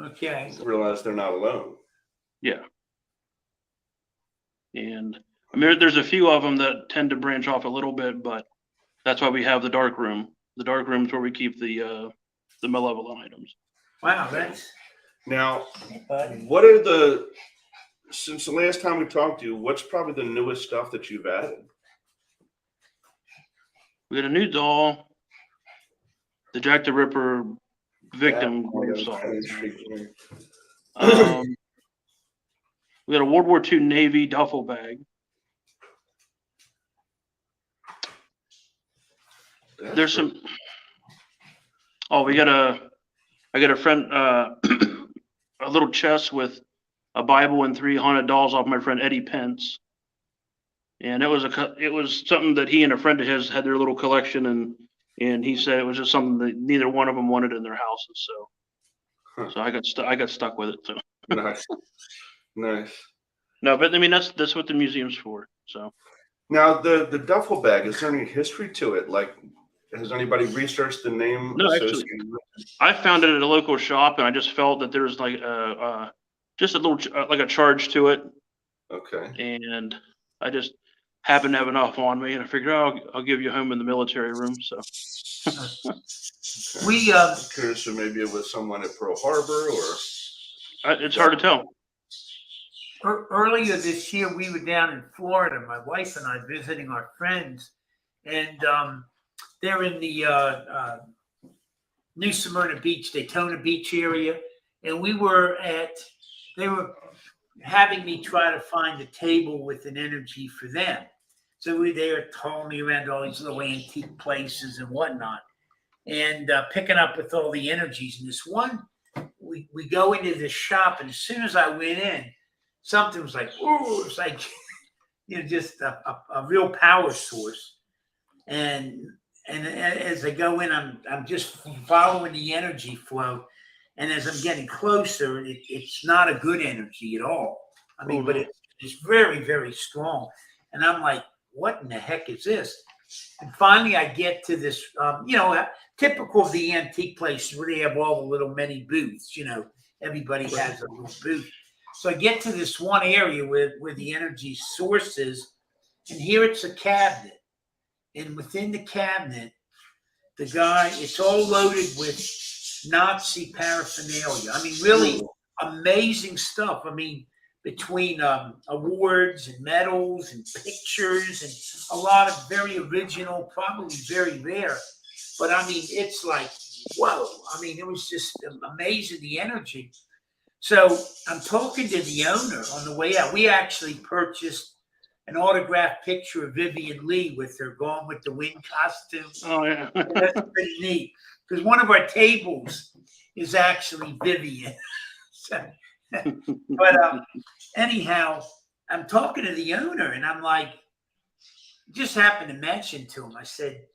Okay. Realize they're not alone. Yeah. And I mean, there's a few of them that tend to branch off a little bit, but that's why we have the dark room. The dark room is where we keep the malevolent items. Wow, that's now. What are since the last time we talked to you? What's probably the newest stuff that you've added? We got a new doll, the Jack the Ripper victim doll. We got a World War II Navy duffel bag. There's some. Oh, I got a friend, a little chest with a Bible and 3 haunted dolls off my friend Eddie Pence. And it was something that he and a friend of his had their little collection, and he said it was just something that neither one of them wanted in their houses. So So I got stuck with it. So Nice, nice. no, but I mean that's what the museum's for. So Now the duffel bag, is there any history to it? Like, has anybody researched the name no, actually, associated with it? I found it at a local shop, and I just felt that there was like just a little like a charge to it, Okay. and I just happened to have enough on me, and I figured, oh, I'll give you a home in the military room. So We I'm curious if maybe it was someone at Pearl Harbor or. it's hard to tell. earlier this year we were down in Florida, my wife and I visiting our friends, and they're in the New Smyrna Beach, Daytona Beach area, and they were having me try to find a table with an energy for them. So they were towing me around all these little antique places and whatnot, and picking up with all the energies. And this one, we go into this shop, and as soon as I went in, something was like, oh, it's like, just a real power source. And as I go in, I'm just following the energy flow. And as I'm getting closer, it's not a good energy at all. I mean, but it's very, very strong. And I'm like, what in the heck is this? And finally, I get to this, typical of the antique places where they have all the little mini booths. Everybody has a little booth. So I get to this one area where the energy source is, and here it's a cabinet. And within the cabinet, it's all loaded with Nazi paraphernalia. I mean, really amazing stuff. I mean, between awards and medals and pictures and a lot of very original, probably very rare. But I mean, it's like, whoa. I mean, it was just amazing, the energy. So I'm talking to the owner on the way out. We actually purchased an autographed picture of Vivian Lee with her Gone with the Wind costume. Oh yeah, that's pretty neat because one of our tables is actually Vivian. But anyhow, I'm talking to the owner, and I'm like, just happened to mention to him. I said,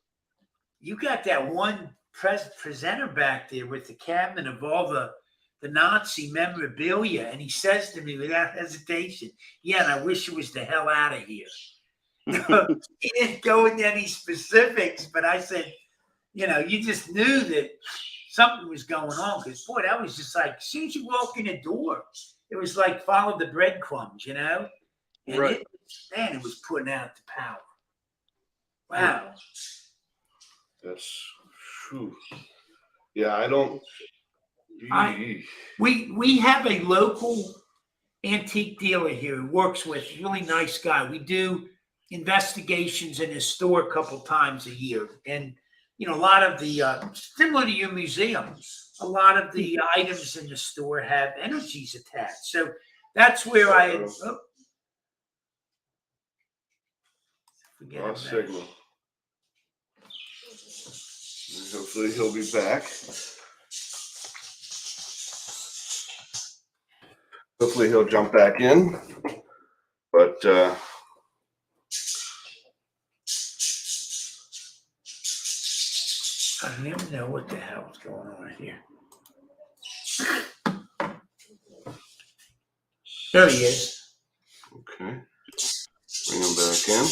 "You got that one presenter back there with the cabinet of all the Nazi memorabilia," and he says to me without hesitation, "Yeah, and I wish it was the hell out of here." He didn't go into any specifics, but I said, you just knew that something was going on, because boy, that was just like, as soon as you walk in the door, it was like follow the breadcrumbs, and right. it was putting out the power. Wow. That's true. Yeah, I don't. We have a local antique dealer here who works with, really nice guy. We do investigations in his store a couple times a year, and a lot of the similar to your museum, a lot of the items in the store have energies attached. So that's where forget about signal. Hopefully he'll be back. Hopefully he'll jump back in, but I never know what the hell is going on here. There he is. Okay, bring him back in.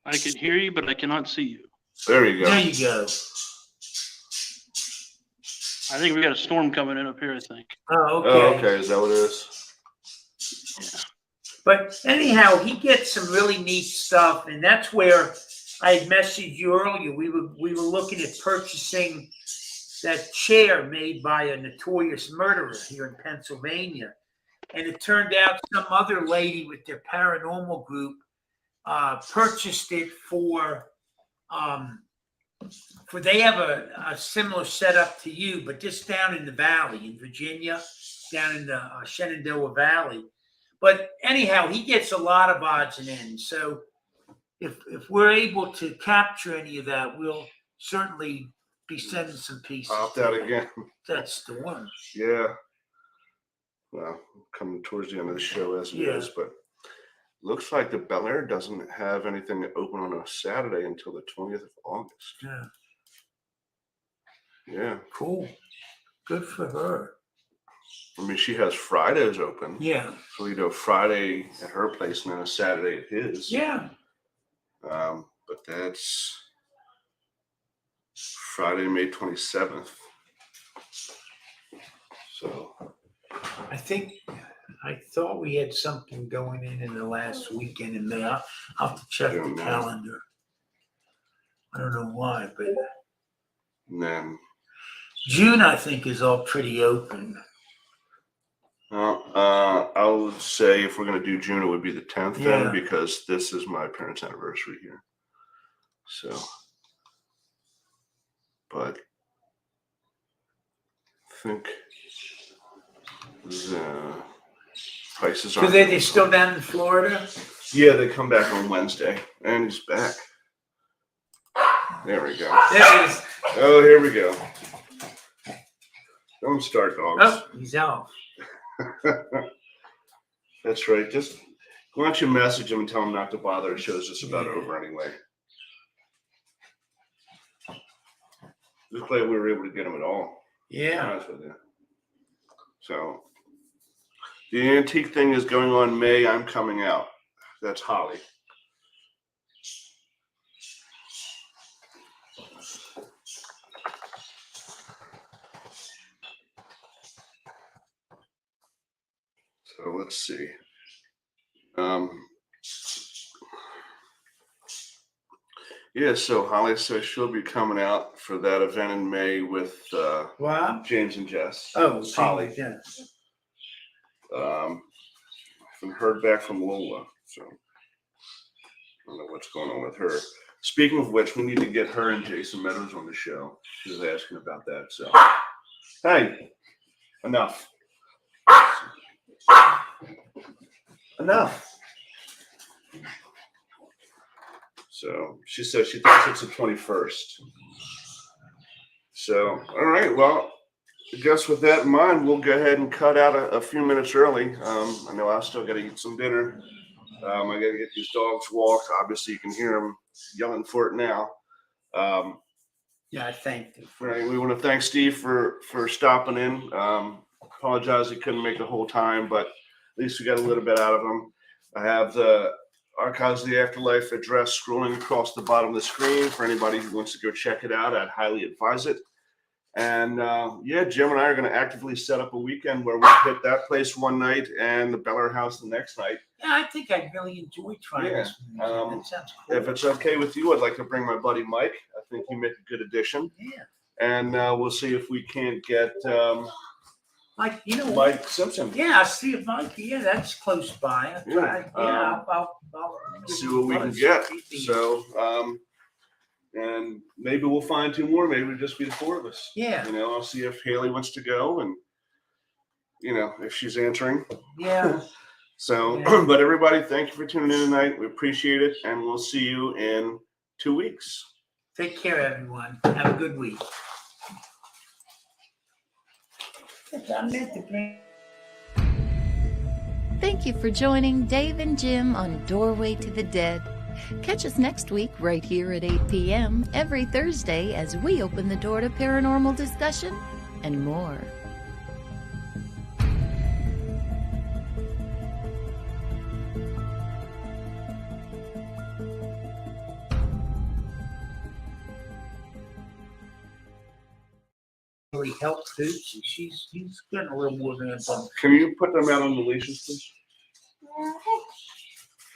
I can hear you, but I cannot see you. There you go. There you go. I think we got a storm coming in up here, I think. Oh, okay. Oh, okay. Is that what it is? Yeah. But anyhow, he gets some really neat stuff, and that's where I had messaged you earlier. We were looking at purchasing that chair made by a notorious murderer here in Pennsylvania, and it turned out some other lady with their paranormal group purchased it for they have a similar setup to you, but just down in the valley in Virginia, down in the Shenandoah Valley. But anyhow, he gets a lot of odds and ends. So if we're able to capture any of that, we'll certainly be sending some pieces. Popped out again. That storm. Yeah. Well, coming towards the end of the show as it is, but looks like the Bel Air doesn't have anything open on a Saturday until the 20th of August. Yeah. Yeah. Cool. Good for her. I mean, she has Fridays open. Yeah. So we do a Friday at her place and then a Saturday at his. Yeah. But that's Friday, May 27th. So I thought we had something going in the last weekend in May. I'll have to check the calendar. I don't know why, but and then June, I think, is all pretty open. I would say if we're going to do June, it would be the 10th Yeah. then, because this is my parents' anniversary here. So, but I think the prices So are. they're still down in Florida? Yeah, they come back on Wednesday, and he's back. There we go. There he is. Oh, here we go. Don't start, dogs. Oh, he's off. That's right. Just why don't you message him and tell him not to bother? The show's just about over anyway. Just glad we were able to get him at all. Yeah. Honest with you. So the antique thing is going on May. I'm coming out. That's Holly. So let's see. Yeah, so Holly says she'll be coming out for that event in May with Wow. James and Jess. Oh, Holly. Yeah. I haven't heard back from Lola, so I don't know what's going on with her. Speaking of which, we need to get her and Jason Meadows on the show. She was asking about that. So, hey, enough. Enough. So she says she thinks it's the 21st. So, all right, well, I guess with that in mind, we'll go ahead and cut out a few minutes early. I know I still got to eat some dinner. I got to get these dogs walked. Obviously, you can hear them yelling for it now. Yeah, I thank you. Right, we want to thank Steve for stopping in. Apologize he couldn't make the whole time, but at least we got a little bit out of him. I have the Archives of the Afterlife address scrolling across the bottom of the screen for anybody who wants to go check it out. I'd highly advise it. And yeah, Jim and I are going to actively set up a weekend where we hit that place one night and the Beller House the next night. Yeah, I think I'd really enjoy trying this. That sounds cool. If it's okay with you, I'd like to bring my buddy Mike. I think he make a good addition. Yeah. And we'll see if we can't get Mike, you know Mike Simpson. Yeah, I'll see if Mike. Yeah, that's close by. I'll see what we can get. So, and maybe we'll find two more. Maybe it'll just be the four of us. Yeah. You know, I'll see if Haley wants to go and, you know, if she's answering. Yeah. So, Yeah. But everybody, thank you for tuning in tonight. We appreciate it. And we'll see you in 2 weeks. Take care, everyone. Have a good week. Thank you for joining Dave and Jim on Doorway to the Dead. Catch us next week right here at 8 p.m. every Thursday as we open the door to paranormal discussion and more. Really helped too. She's getting a little more than that. Can you put them out on the leashes, please?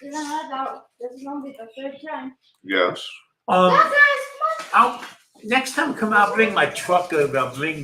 This is gonna be the third time. Yes. Next time I come out, bring my truck over. I'll bring